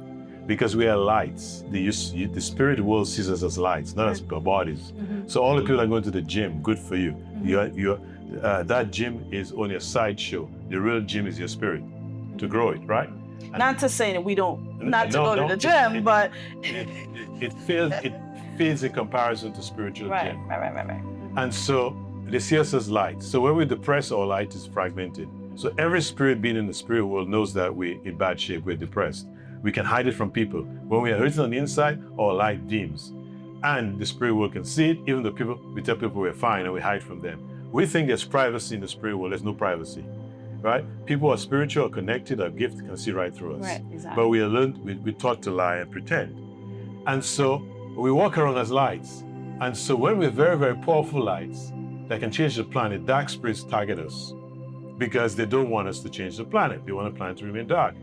because we are lights. The spirit world sees us as lights, not as bodies. So all the people that are going to the gym, good for you. That gym is only a sideshow. The real gym is your spirit, to grow it, right? And not to say that we don't go to the gym, but it fades in comparison to spiritual gym. Right. And so they see us as light. So when we depress, our light is fragmented. So every spirit being in the spirit world knows that we're in bad shape, we're depressed. We can hide it from people. When we are hurting on the inside, our light dims. And the spirit world can see it, even though we tell people we're fine and we hide from them. We think there's privacy in the spirit world. There's no privacy, right? People who are spiritual, gifted, can see right through us. Right, exactly. But we're taught to lie and pretend. And so we walk around as lights. And so when we're very, very powerful lights that can change the planet, dark spirits target us because they don't want us to change the planet. They want the planet to remain dark.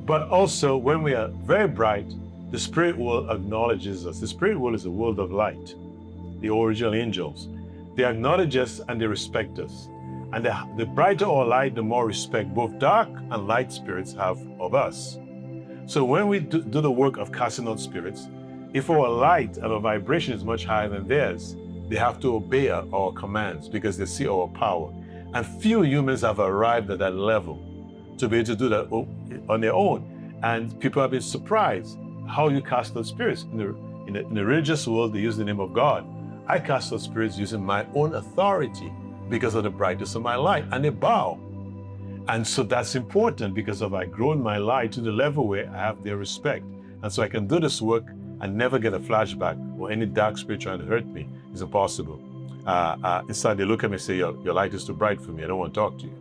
But also, when we are very bright, the spirit world acknowledges us. The spirit world is a world of light, the original angels. They acknowledge us and they respect us. And the brighter our light, the more respect both dark and light spirits have of us. So when we do the work of casting out spirits, if our light and our vibration is much higher than theirs, they have to obey our commands because they see our power. And few humans have arrived at that level to be able to do that on their own. And people have been surprised how you cast out spirits. In the religious world, they use the name of God. I cast out spirits using my own authority because of the brightness of my light, and they bow. And so that's important because I've grown my light to the level where I have their respect. And so I can do this work and never get a flashback or any dark spirit trying to hurt me. It's impossible. Instead, they look at me and say, your light is too bright for me. I don't want to talk to you.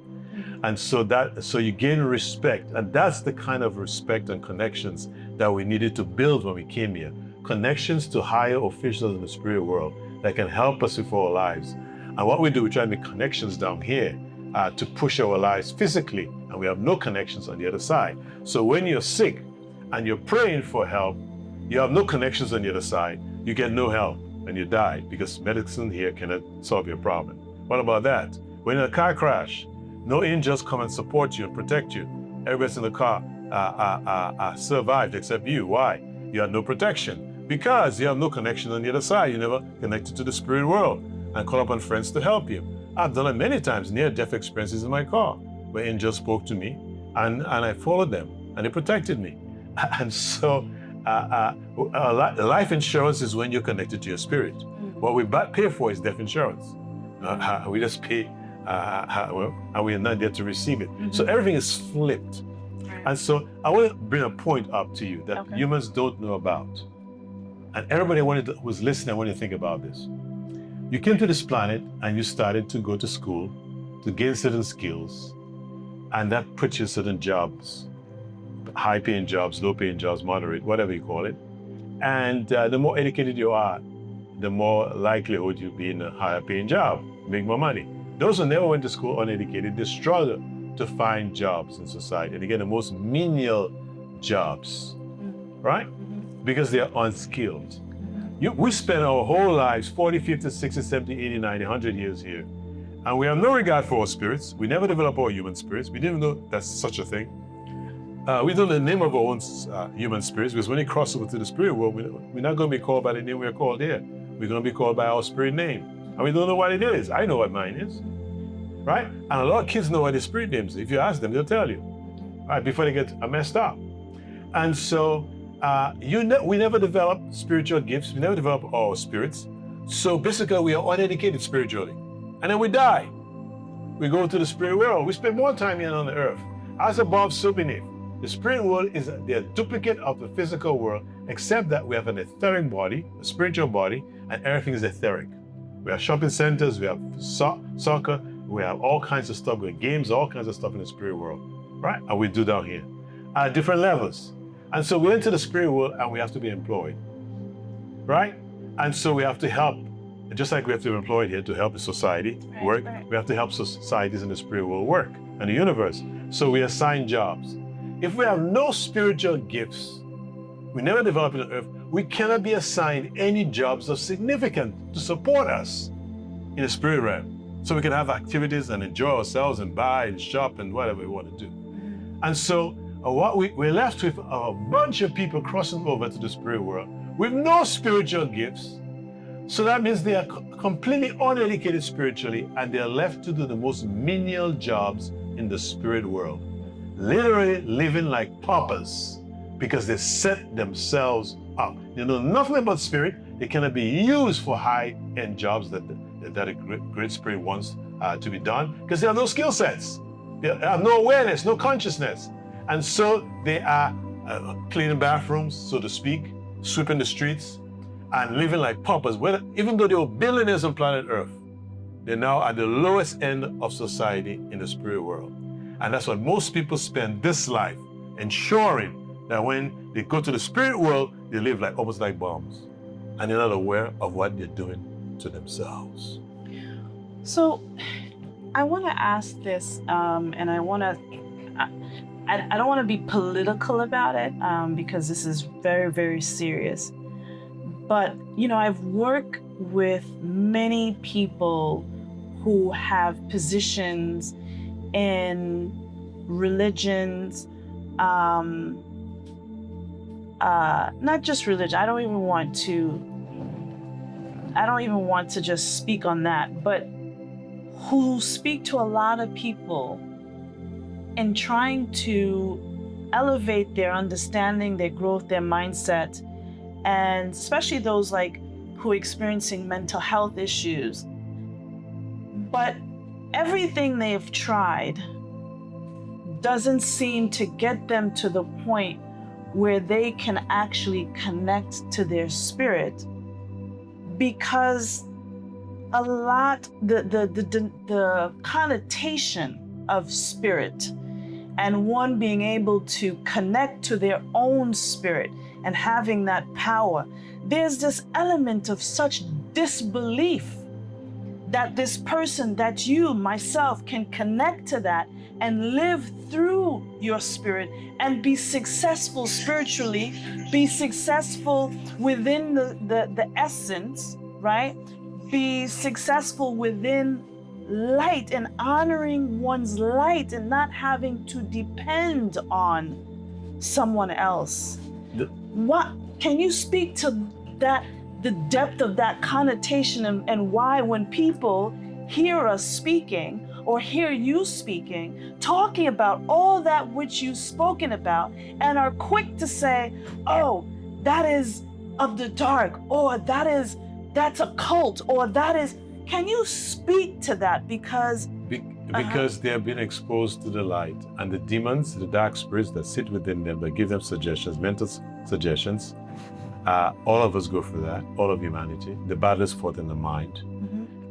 And so you gain respect. And that's the kind of respect and connections that we needed to build when we came here. Connections to higher officials in the spirit world that can help us with our lives. And what we do, we try to make connections down here to push our lives physically. And we have no connections on the other side. So when you're sick and you're praying for help, you have no connections on the other side, you get no help and you die because medicine here cannot solve your problem. What about that? When in a car crash, no angels come and support you and protect you. Everybody's in the car survived except you. Why? You have no protection because you have no connection on the other side. You never connected to the spirit world and call upon friends to help you. I've done it many times, near-death experiences in my car where angels spoke to me and I followed them and they protected me. And so Life insurance is when you're connected to your spirit. What we pay for is death insurance. We just pay, and we are not there to receive it. So everything is flipped. Right. And so I want to bring a point up to you that Okay. humans don't know about. And everybody who's listening, I want you to think about this. You came to this planet and you started to go to school to gain certain skills, and that puts you in certain jobs, high-paying jobs, low-paying jobs, moderate, whatever you call it. And the more educated you are, the more likelihood you'll be in a higher-paying job, make more money. Those who never went to school uneducated, they struggle to find jobs in society. And again, the most menial jobs, right? Because they are unskilled. We spend our whole lives, 40, 50, 60, 70, 80, 90, 100 years here. And we have no regard for our spirits. We never develop our human spirits. We didn't know that's such a thing. We don't know the name of our own human spirits, because when we cross over to the spirit world, we're not going to be called by the name we're called here. We're going to be called by our spirit name. And we don't know what it is. I know what mine is, right? And a lot of kids know what their spirit names is. If you ask them, they'll tell you, right, before they get messed up. And so we never develop spiritual gifts. We never develop our spirits. So basically, we are uneducated spiritually. And then we die. We go to the spirit world. We spend more time here on the earth. As above, so beneath. The spirit world is a duplicate of the physical world, except that we have an etheric body, a spiritual body, and everything is etheric. We have shopping centers, we have soccer, we have all kinds of stuff, we have games, all kinds of stuff in the spirit world, right? And we do down here at different levels. And so we enter the spirit world and we have to be employed, right? And so we have to help, just like we have to be employed here to help the society work, we have to help societies in the spirit world work and the universe. So we assign jobs. If we have no spiritual gifts, we never develop it on earth, we cannot be assigned any jobs of significance to support us in the spirit realm. So we can have activities and enjoy ourselves and buy and shop and whatever we want to do. And so what we're left with a bunch of people crossing over to the spirit world with no spiritual gifts. So that means they are completely uneducated spiritually, and they're left to do the most menial jobs in the spirit world. Literally living like paupers because they set themselves up. They know nothing about spirit. They cannot be used for high-end jobs that a great spirit wants to be done because they have no skill sets. They have no awareness, no consciousness. And so they are cleaning bathrooms, so to speak, sweeping the streets, and living like paupers. Even though they were billionaires on planet Earth, they're now at the lowest end of society in the spirit world. And that's what most people spend this life ensuring that when they go to the spirit world, they live almost like bums. And they're not aware of what they're doing to themselves. So I want to ask this, and I don't want to be political about it because this is very, very serious. But, I've worked with many people who have positions in religions, not just religion. I don't even want to just speak on that, but who speak to a lot of people in trying to elevate their understanding, their growth, their mindset, and especially those who are experiencing mental health issues. But everything they've tried doesn't seem to get them to the point where they can actually connect to their spirit, because a lot the connotation of spirit and one being able to connect to their own spirit and having that power, there's this element of such disbelief that this person, that you, myself, can connect to that and live through your spirit and be successful spiritually, be successful within the essence, right? Be successful within light and honoring one's light and not having to depend on someone else. What can you speak to that, the depth of that connotation, and why when people hear us speaking or hear you speaking, talking about all that which you've spoken about, and are quick to say, oh, that is of the dark, or that's a cult, or that is, can you speak to that? Because Because they have been exposed to the light, and the demons, the dark spirits that sit within them, that give them suggestions, mental suggestions. All of us go through that, all of humanity. The battle is fought in the mind.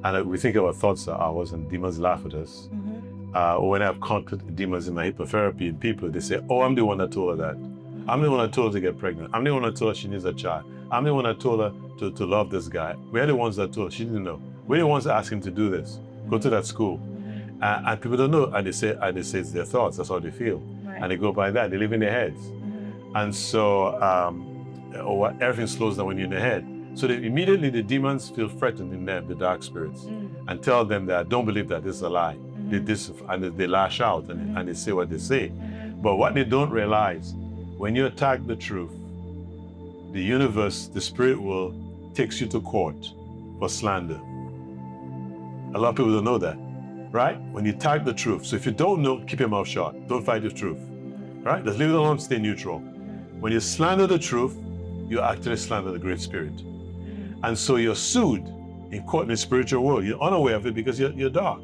And we think our thoughts are ours, and demons laugh at us. When I've conquered demons in my hypnotherapy, and people, they say, oh, I'm the one that told her that. I'm the one that told her to get pregnant. I'm the one that told her she needs a child. I'm the one that told her to love this guy. We're the ones that told her, she didn't know. We're the ones that asked him to do this, go to that school. And people don't know, and they say it's their thoughts, that's how they feel. Right. And they go by that, they live in their heads. And so everything slows down when you're in the head. So immediately the demons feel threatened in them, the dark spirits, and tell them that, don't believe that, this is a lie. And they lash out and they say what they say. But what they don't realize, when you attack the truth, the universe, the spirit world, takes you to court for slander. A lot of people don't know that, right? When you attack the truth. So if you don't know, keep your mouth shut. Don't fight the truth, right? Just leave it alone, stay neutral. When you slander the truth, you actually slander the Great Spirit. And so you're sued in court in the spiritual world. You're unaware of it because you're dark.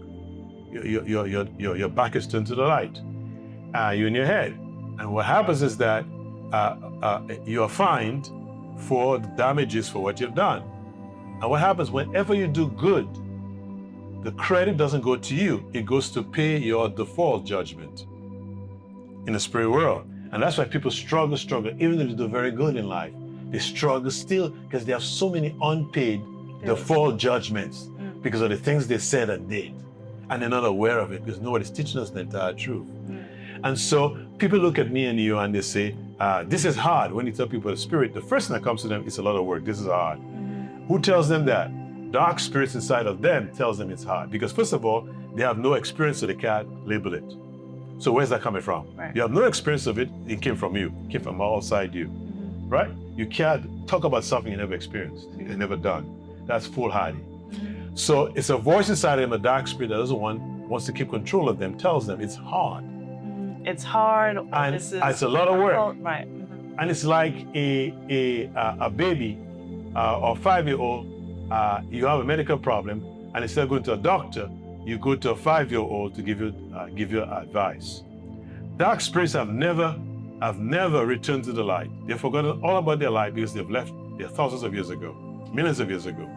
Your back is turned to the light. You're in your head. And what happens is that you are fined for the damages for what you've done. And what happens whenever you do good, the credit doesn't go to you. It goes to pay your default judgment in the spirit world. And that's why people struggle, even if they do very good in life. They struggle still because they have so many unpaid default judgments because of the things they said and did. And they're not aware of it because nobody's teaching us the entire truth. And so people look at me and you and they say, this is hard. When you tell people the spirit, the first thing that comes to them is a lot of work. This is hard. Who tells them that? Dark spirits inside of them tells them it's hard. Because first of all, they have no experience, so they can't label it. So where's that coming from? Right. You have no experience of it, it came from you. It came from outside you, right? You can't talk about something you never experienced, you never done. That's foolhardy. So it's a voice inside them, a dark spirit that doesn't wants to keep control of them, tells them it's hard. It's hard. And it's a lot of work. Right. And it's like a baby or 5-year-old, you have a medical problem, and instead of going to a doctor, you go to a 5-year-old to give you advice. Dark spirits have never returned to the light. They've forgotten all about their light because they've left there thousands of years ago, millions of years ago.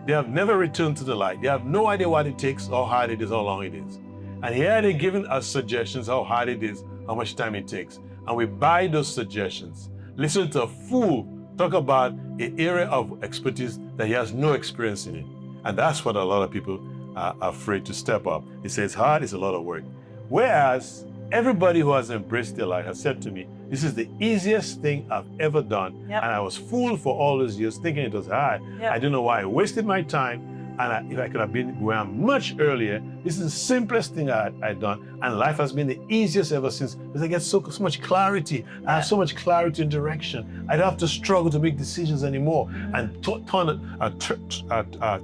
They have never returned to the light. They have no idea what it takes, how hard it is, how long it is. And here they're giving us suggestions how hard it is, how much time it takes. And we buy those suggestions. Listen to a fool talk about an area of expertise that he has no experience in it. And that's what a lot of people are afraid to step up. They say it's hard, it's a lot of work. Whereas everybody who has embraced their light has said to me, this is the easiest thing I've ever done. And I was fooled for all those years thinking it was hard. I don't know why I wasted my time. And if I could have been where I'm much earlier, this is the simplest thing I'd done. And life has been the easiest ever since because I get so much clarity. I have so much clarity and direction. I don't have to struggle to make decisions anymore and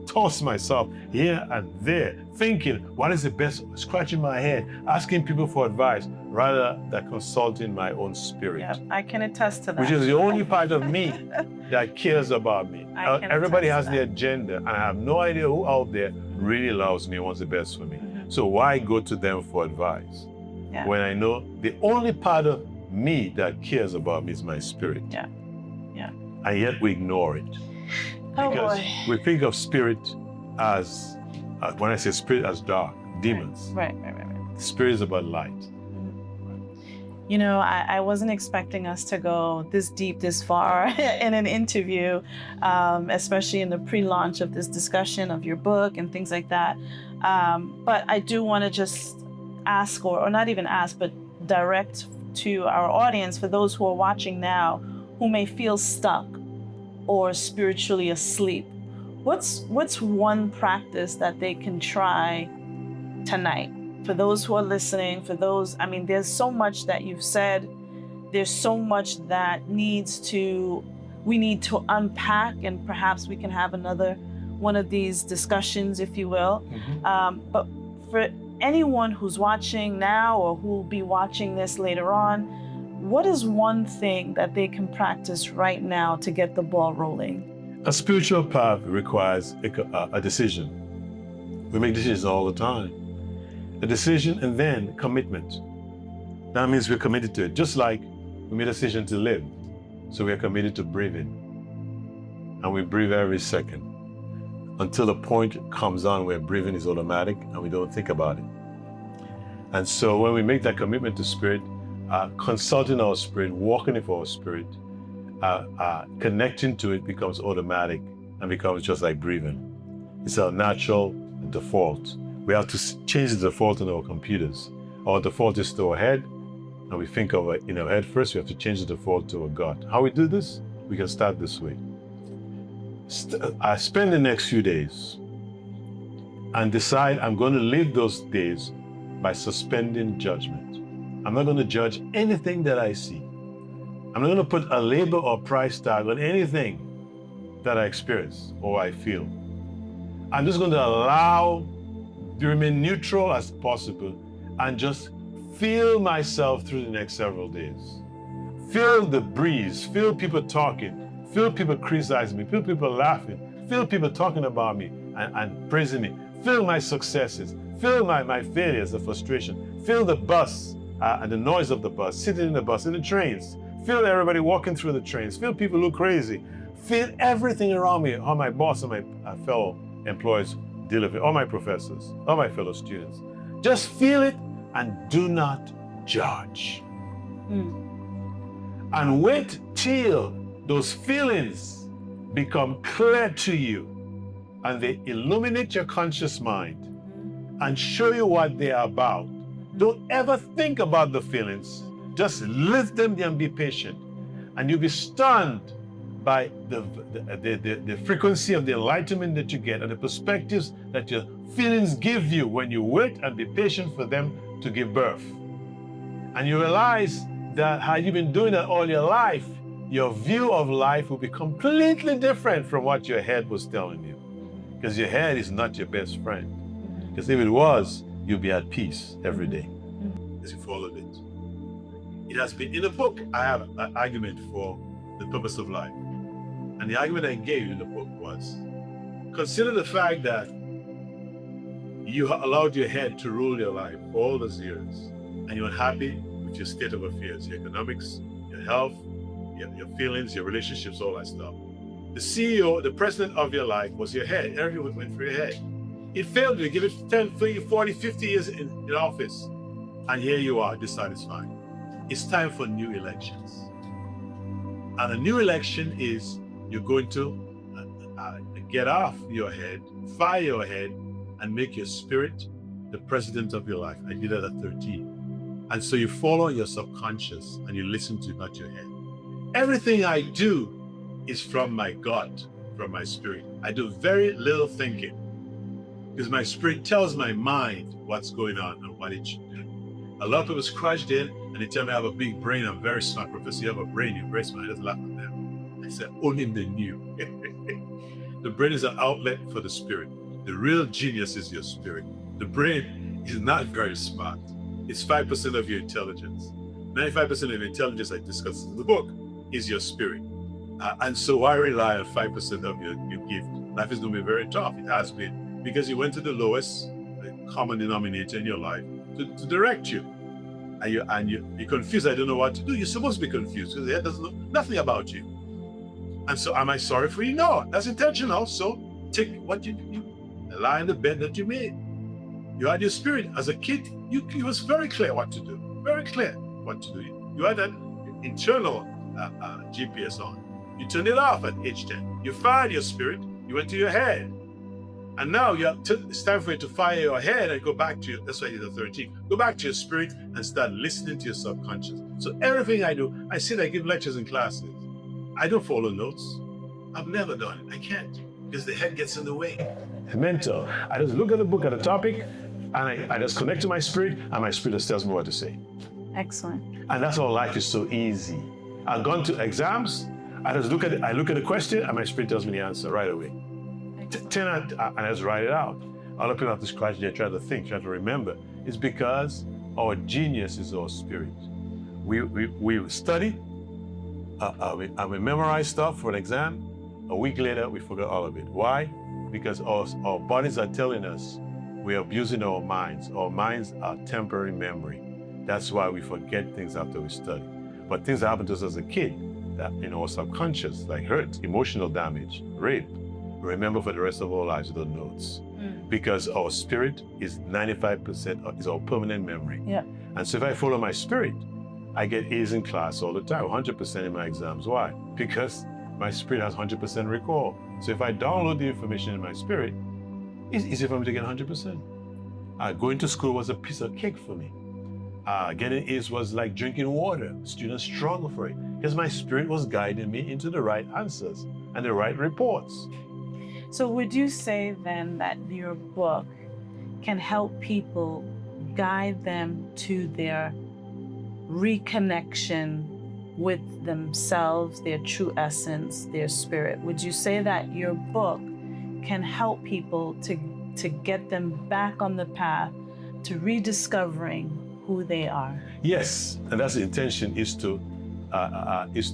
toss myself here and there, thinking, what is the best, scratching my head, asking people for advice, rather than consulting my own spirit. Yeah, I can attest to that. Which is the only part of me that cares about me. Everybody has their agenda, and I have no idea who out there really loves me and wants the best for me. So why go to them for advice when I know the only part of me that cares about me is my spirit? And yet we ignore it. Because we think of spirit as, when I say spirit, as dark, demons. Right. Spirit is about light. You know, I wasn't expecting us to go this deep, this far in an interview, especially in the pre-launch of this discussion of your book and things like that. But I do want to just ask, or not even ask, but direct to our audience, for those who are watching now, who may feel stuck or spiritually asleep. What's one practice that they can try tonight? For those who are listening, for those, I mean, there's so much that you've said. There's so much that we need to unpack, and perhaps we can have another one of these discussions, if you will. But for anyone who's watching now or who will be watching this later on, what is one thing that they can practice right now to get the ball rolling? A spiritual path requires a decision. We make decisions all the time. A decision and then commitment. That means we're committed to it. Just like we made a decision to live. So we are committed to breathing. And we breathe every second until the point comes on where breathing is automatic and we don't think about it. And so when we make that commitment to spirit, consulting our spirit, walking with our spirit, connecting to it becomes automatic and becomes just like breathing. It's our natural default. We have to change the default in our computers. Our default is to our head, and we think of it in our head first. We have to change the default to our gut. How we do this? We can start this way. I spend the next few days and decide I'm going to live those days by suspending judgment. I'm not going to judge anything that I see. I'm not going to put a label or price tag on anything that I experience or I feel. I'm just going to allow to remain neutral as possible and just feel myself through the next several days. Feel the breeze, feel people talking, feel people criticizing me, feel people laughing, feel people talking about me and praising me, feel my successes, feel my failures, the frustration, feel the bus and the noise of the bus, sitting in the bus, in the trains, feel everybody walking through the trains, feel people look crazy, feel everything around me, how my boss and my fellow employees deal with it, all my professors, all my fellow students. Just feel it and do not judge. And wait till those feelings become clear to you and they illuminate your conscious mind and show you what they are about. Don't ever think about the feelings. Just live them and be patient. And you'll be stunned by the frequency of the enlightenment that you get and the perspectives that your feelings give you when you wait and be patient for them to give birth. And you realize that had you been doing that all your life, your view of life will be completely different from what your head was telling you. Because your head is not your best friend. Because if it was, you'll be at peace every day as you followed it. It has been in the book. I have an argument for the purpose of life. And the argument I gave in the book was, consider the fact that you allowed your head to rule your life all those years, and you're unhappy with your state of affairs, your economics, your health, your feelings, your relationships, all that stuff. The CEO, the president of your life was your head. Everything went through your head. It failed you. Give it 10, 30, 40, 50 years in office. And here you are, dissatisfied. It's time for new elections. And a new election is you're going to get off your head, fire your head, and make your spirit the president of your life. I did that at 13. And so you follow your subconscious and you listen to not your head. Everything I do is from my gut, from my spirit. I do very little thinking because my spirit tells my mind what's going on and what it should do. A lot of people scratched in and they tell me I have a big brain. I'm very smart. Professor, you have a brain, you're very smart. I just laugh at them. I said, only they knew. The brain is an outlet for the spirit. The real genius is your spirit. The brain is not very smart. It's 5% of your intelligence. 95% of your intelligence, I discussed in the book, is your spirit. And so why rely on 5% of your gift? Life is going to be very tough. It has been. Because you went to the lowest common denominator in your life to direct you. And you're confused. I don't know what to do. You're supposed to be confused because the head doesn't know nothing about you. And so am I sorry for you? No, that's intentional. So take what you lie in the bed that you made. You had your spirit. As a kid, you was very clear what to do. Very clear what to do. You had an internal GPS on. You turned it off at age 10. You fired your spirit. You went to your head. And now it's time for you to fire your head and go back to that's why you're 13. Go back to your spirit and start listening to your subconscious. So everything I do, I give lectures in classes. I don't follow notes. I've never done it. I can't because the head gets in the way. Mental. I just look at the book at a topic and I just connect to my spirit and my spirit just tells me what to say. Excellent. And that's why life is so easy. I've gone to exams, I look at the question and my spirit tells me the answer right away. 10 and I just write it out. Other people have to scratch there, try to think, try to remember. It's because our genius is our spirit. We study, and we memorize stuff for an exam. A week later, we forget all of it. Why? Because our bodies are telling us we're abusing our minds. Our minds are temporary memory. That's why we forget things after we study. But things that happened to us as a kid, that in our subconscious, like hurt, emotional damage, rape, we remember for the rest of our lives with the notes. Because our spirit is 95% is our permanent memory. Yeah. And so if I follow my spirit, I get A's in class all the time, 100% in my exams. Why? Because my spirit has 100% recall. So if I download the information in my spirit, it's easy for me to get 100%. Going to school was a piece of cake for me. Getting A's was like drinking water. Students struggle for it because my spirit was guiding me into the right answers and the right reports. So would you say then that your book can help people guide them to their reconnection with themselves, their true essence, their spirit? Would you say that your book can help people to get them back on the path to rediscovering who they are? Yes, and that's the intention, is to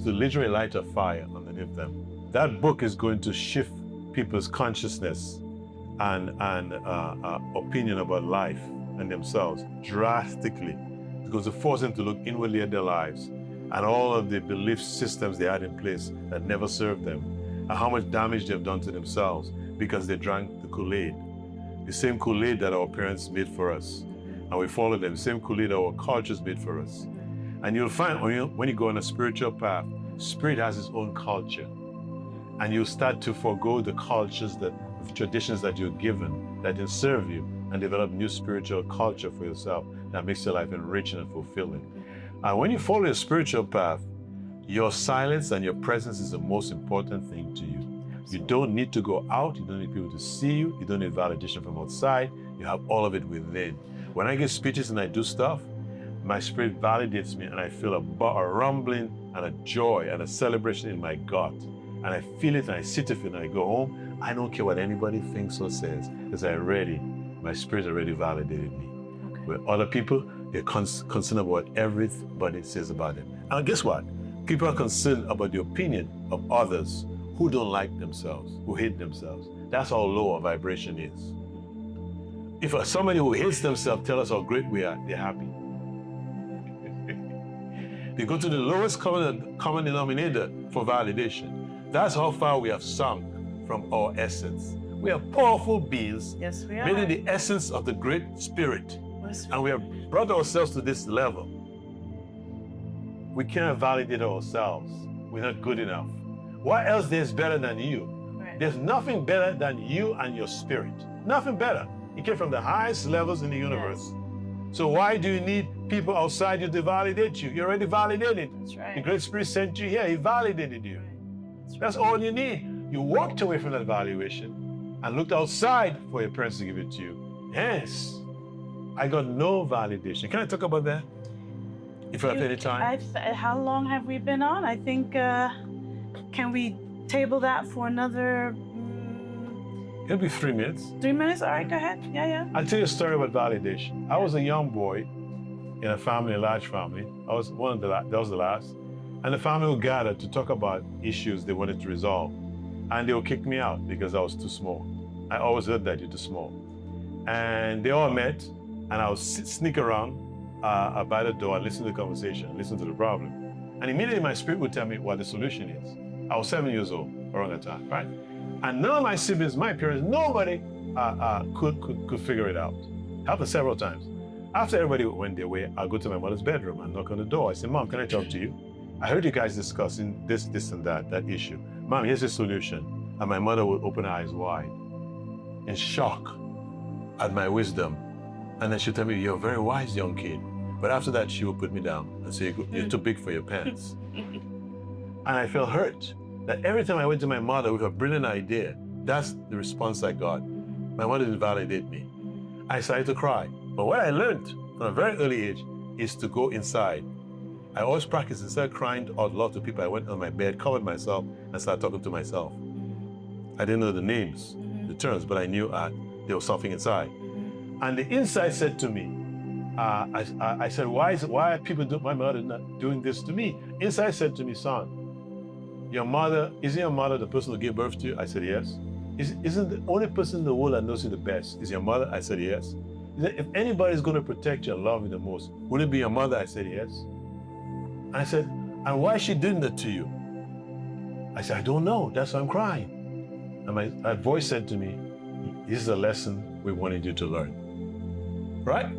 literally light a fire underneath them. That book is going to shift people's consciousness and opinion about life and themselves drastically. It's going to force them to look inwardly at their lives and all of the belief systems they had in place that never served them, and how much damage they've done to themselves because they drank the Kool-Aid. The same Kool-Aid that our parents made for us, and we followed them. The same Kool-Aid our cultures made for us. And you'll find when you go on a spiritual path, spirit has its own culture. And you start to forego the cultures, the traditions that you're given that didn't serve you, and develop new spiritual culture for yourself that makes your life enriching and fulfilling. And when you follow a spiritual path, your silence and your presence is the most important thing to you. You don't need to go out. You don't need people to see you. You don't need validation from outside. You have all of it within. When I give speeches and I do stuff, my spirit validates me, and I feel a rumbling and a joy and a celebration in my gut. And I feel it, and I sit with it, and I go home. I don't care what anybody thinks or says, because my spirit already validated me. Okay. With other people, they're concerned about what everybody says about them. And guess what? People are concerned about the opinion of others who don't like themselves, who hate themselves. That's how low our vibration is. If somebody who hates themselves tells us how great we are, they're happy. They go to the lowest common denominator for validation. That's how far we have sunk from our essence. We are powerful beings, Yes, we are. made in the essence of the great spirit. Yes, And we have brought ourselves to this level. We cannot validate ourselves. We're not good enough. What else is better than you? right. There's nothing better than you and your spirit. Nothing better. You came from the highest levels in the universe. So why do you need people outside you to validate you? You're already validated. That's right. The Great Spirit sent you here. He validated you. That's all you need. You walked away from that valuation and looked outside for your parents to give it to you. Hence, I got no validation. Can I talk about that? If you have any time? How long have we been on? I think, can we table that for another It'll be 3 minutes. 3 minutes? All right, go ahead. Yeah. I'll tell you a story about validation. I was a young boy in a family, a large family. I was that was the last. And the family would gather to talk about issues they wanted to resolve. And they would kick me out because I was too small. I always heard that you're too small. And they all met, and I would sneak around by the door and listen to the conversation, listen to the problem. And immediately my spirit would tell me what the solution is. I was 7 years old around that time, right? And none of my siblings, my parents, nobody could figure it out. Happened several times. After everybody went their way, I'll go to my mother's bedroom and knock on the door. I say, Mom, can I talk to you? I heard you guys discussing this and that issue. Mom, here's the solution. And my mother would open her eyes wide in shock at my wisdom. And then she'd tell me, you're a very wise young kid. But after that, she would put me down and say, you're too big for your pants. And I felt hurt that every time I went to my mother with a brilliant idea, that's the response I got. My mother didn't validate me. I started to cry. But what I learned from a very early age is to go inside. I always practiced. Instead of crying out loud to people, I went on my bed, covered myself, and started talking to myself. I didn't know the names, the terms, but I knew there was something inside. And the inside said to me, I said, why are people my mother not doing this to me? Inside said to me, son, isn't your mother the person who gave birth to you? I said, yes. Isn't the only person in the world that knows you the best is your mother? I said, yes. He said, if anybody's going to protect you and love you the most, would it be your mother? I said, yes. And I said, and why is she doing that to you? I said, I don't know. That's why I'm crying. And my voice said to me, this is a lesson we wanted you to learn. Right?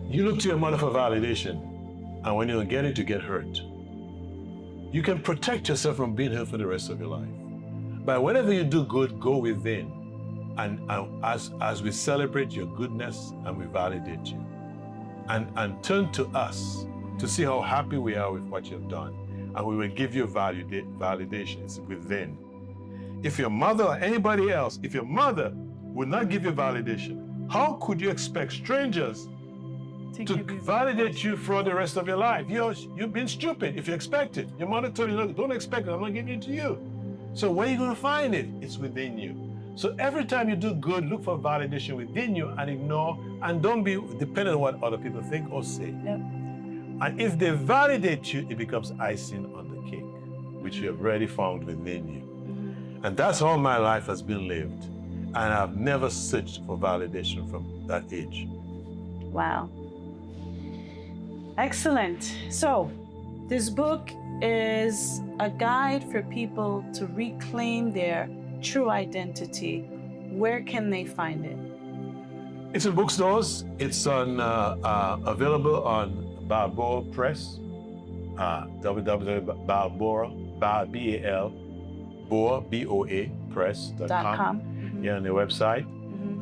You look to your mother for validation, and when you don't get it, you get hurt. You can protect yourself from being hurt for the rest of your life. But whenever you do good, go within. And as we celebrate your goodness and we validate you. And turn to us to see how happy we are with what you've done. And we will give you validations within. If your mother or anybody else, if your mother would not give you validation, how could you expect strangers to validate you for the rest of your life? You've been stupid if you expect it. Your mother told you, look, don't expect it, I'm not giving it to you. So where are you going to find it? It's within you. So every time you do good, look for validation within you and ignore, and don't be dependent on what other people think or say. Yep. And if they validate you, it becomes icing on the cake, which you have already found within you. And that's how my life has been lived. And I've never searched for validation from that age. Wow. Excellent. So this book is a guide for people to reclaim their true identity. Where can they find it? It's in bookstores. It's on available on Balboa Press, www.BOA-Press.com. Yeah, on their website.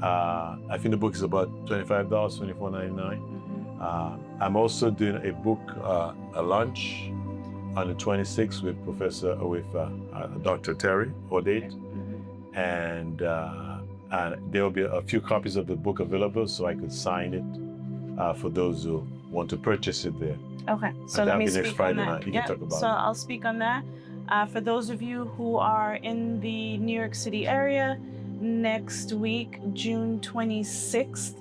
I think the book is about $25, $24.99. I'm also doing a book, a lunch on the 26th with Dr. Terry Odate, and there will be a few copies of the book available, so I could sign it for those who want to purchase it there. Okay, so let me speak next Friday on that. night. You can talk about so it. I'll speak on that. For those of you who are in the New York City area, next week, June 26th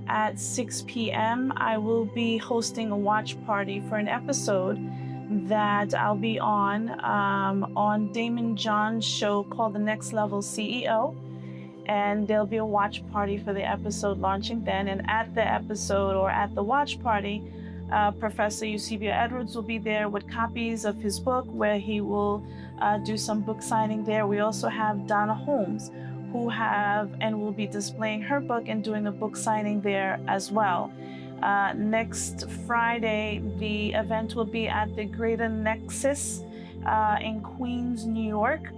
at 6 p.m., I will be hosting a watch party for an episode that I'll be on Damon John's show called The Next Level CEO. And there'll be a watch party for the episode launching then. And at the episode or at the watch party, Professor Eusebio Edwards will be there with copies of his book where he will do some book signing there. We also have Donna Holmes, who will be displaying her book and doing a book signing there as well. Next Friday, the event will be at the Greater Nexus in Queens, New York.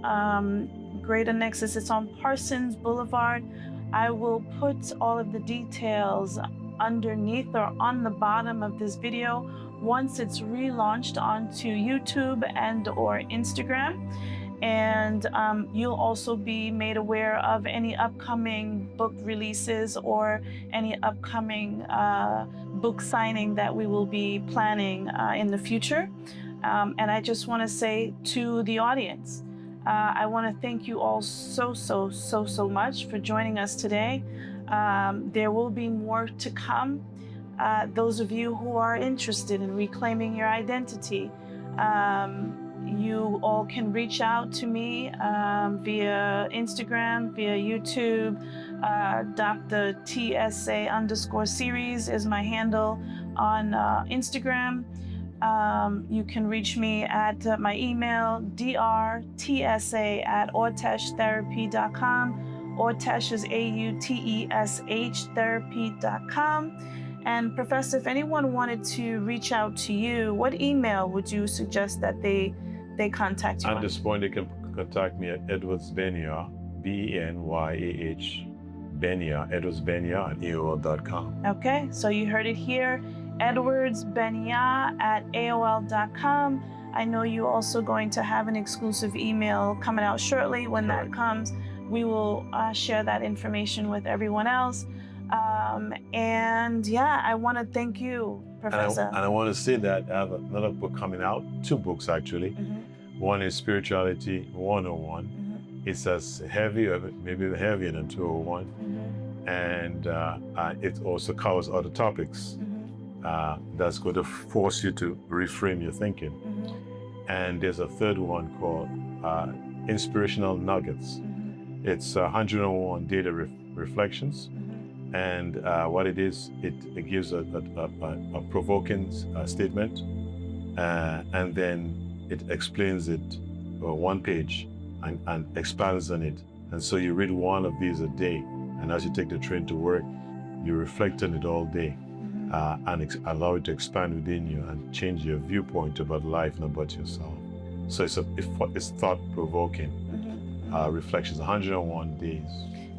Greater Nexus, it's on Parsons Boulevard. I will put all of the details underneath or on the bottom of this video once it's relaunched onto YouTube and or Instagram. And you'll also be made aware of any upcoming book releases or any upcoming book signing that we will be planning in the future. And I just want to say to the audience, I want to thank you all so much for joining us today. There will be more to come. Those of you who are interested in reclaiming your identity, you all can reach out to me via Instagram, via YouTube. Dr. TSA_series is my handle on Instagram. You can reach me at my email, drtsa@auteshtherapy.com. Autesh is AUTESH therapy.com. And Professor, if anyone wanted to reach out to you, what email would you suggest that they contact you At on? this point, they can contact me at Edwards Benya, BENYAH, Benya, edwardsbenya@aol.com. Okay, so you heard it here, edwardsbenya@aol.com. I know you're also going to have an exclusive email coming out shortly. When that comes, we will share that information with everyone else. And yeah, I want to thank you, Professor. And I want to say that I have another book coming out, 2 books actually. One is Spirituality 101. It's as heavy, or maybe heavier than 201. and it also covers other topics that's going to force you to reframe your thinking. And there's a third one called Inspirational Nuggets. It's 101 Daily Reflections. And what it is, it gives a provoking statement, and then it explains it one page and expands on it. And so you read one of these a day, and as you take the train to work, you reflect on it all day, and allow it to expand within you and change your viewpoint about life and about yourself. So it's thought-provoking reflections, 101 days.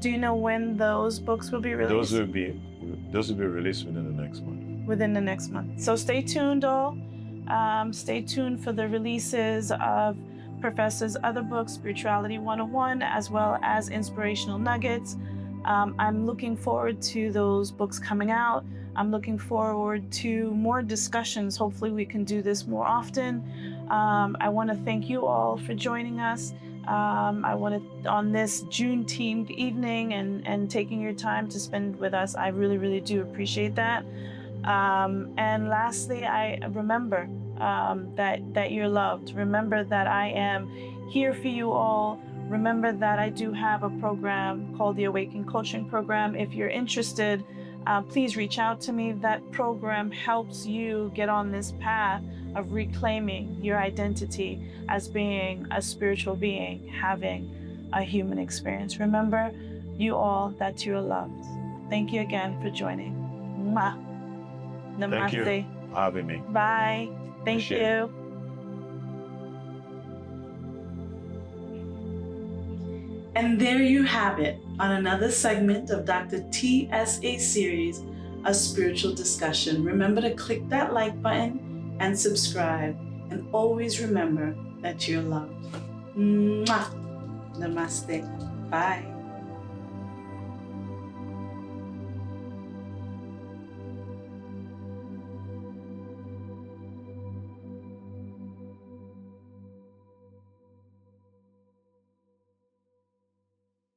Do you know when those books will be released? Those will be released within the next month. Within the next month. So stay tuned, all. Stay tuned for the releases of Professor's other books, Spirituality 101, as well as Inspirational Nuggets. I'm looking forward to those books coming out. I'm looking forward to more discussions. Hopefully we can do this more often. I want to thank you all for joining us. I want to, on this Juneteenth evening, and taking your time to spend with us. I really, really do appreciate that. And lastly, I remember that you're loved. Remember that I am here for you all. Remember that I do have a program called the Awaken Coaching Program. If you're interested, please reach out to me. That program helps you get on this path of reclaiming your identity as being a spiritual being, having a human experience. Remember, you all, that you are loved. Thank you again for joining. Mwah. Namaste. Thank you for having me. Bye. Thank Appreciate it. you. And there you have it, on another segment of Dr. TSA series, A Spiritual Discussion. Remember to click that like button and subscribe. And always remember that you're loved. Mwah. Namaste. Bye.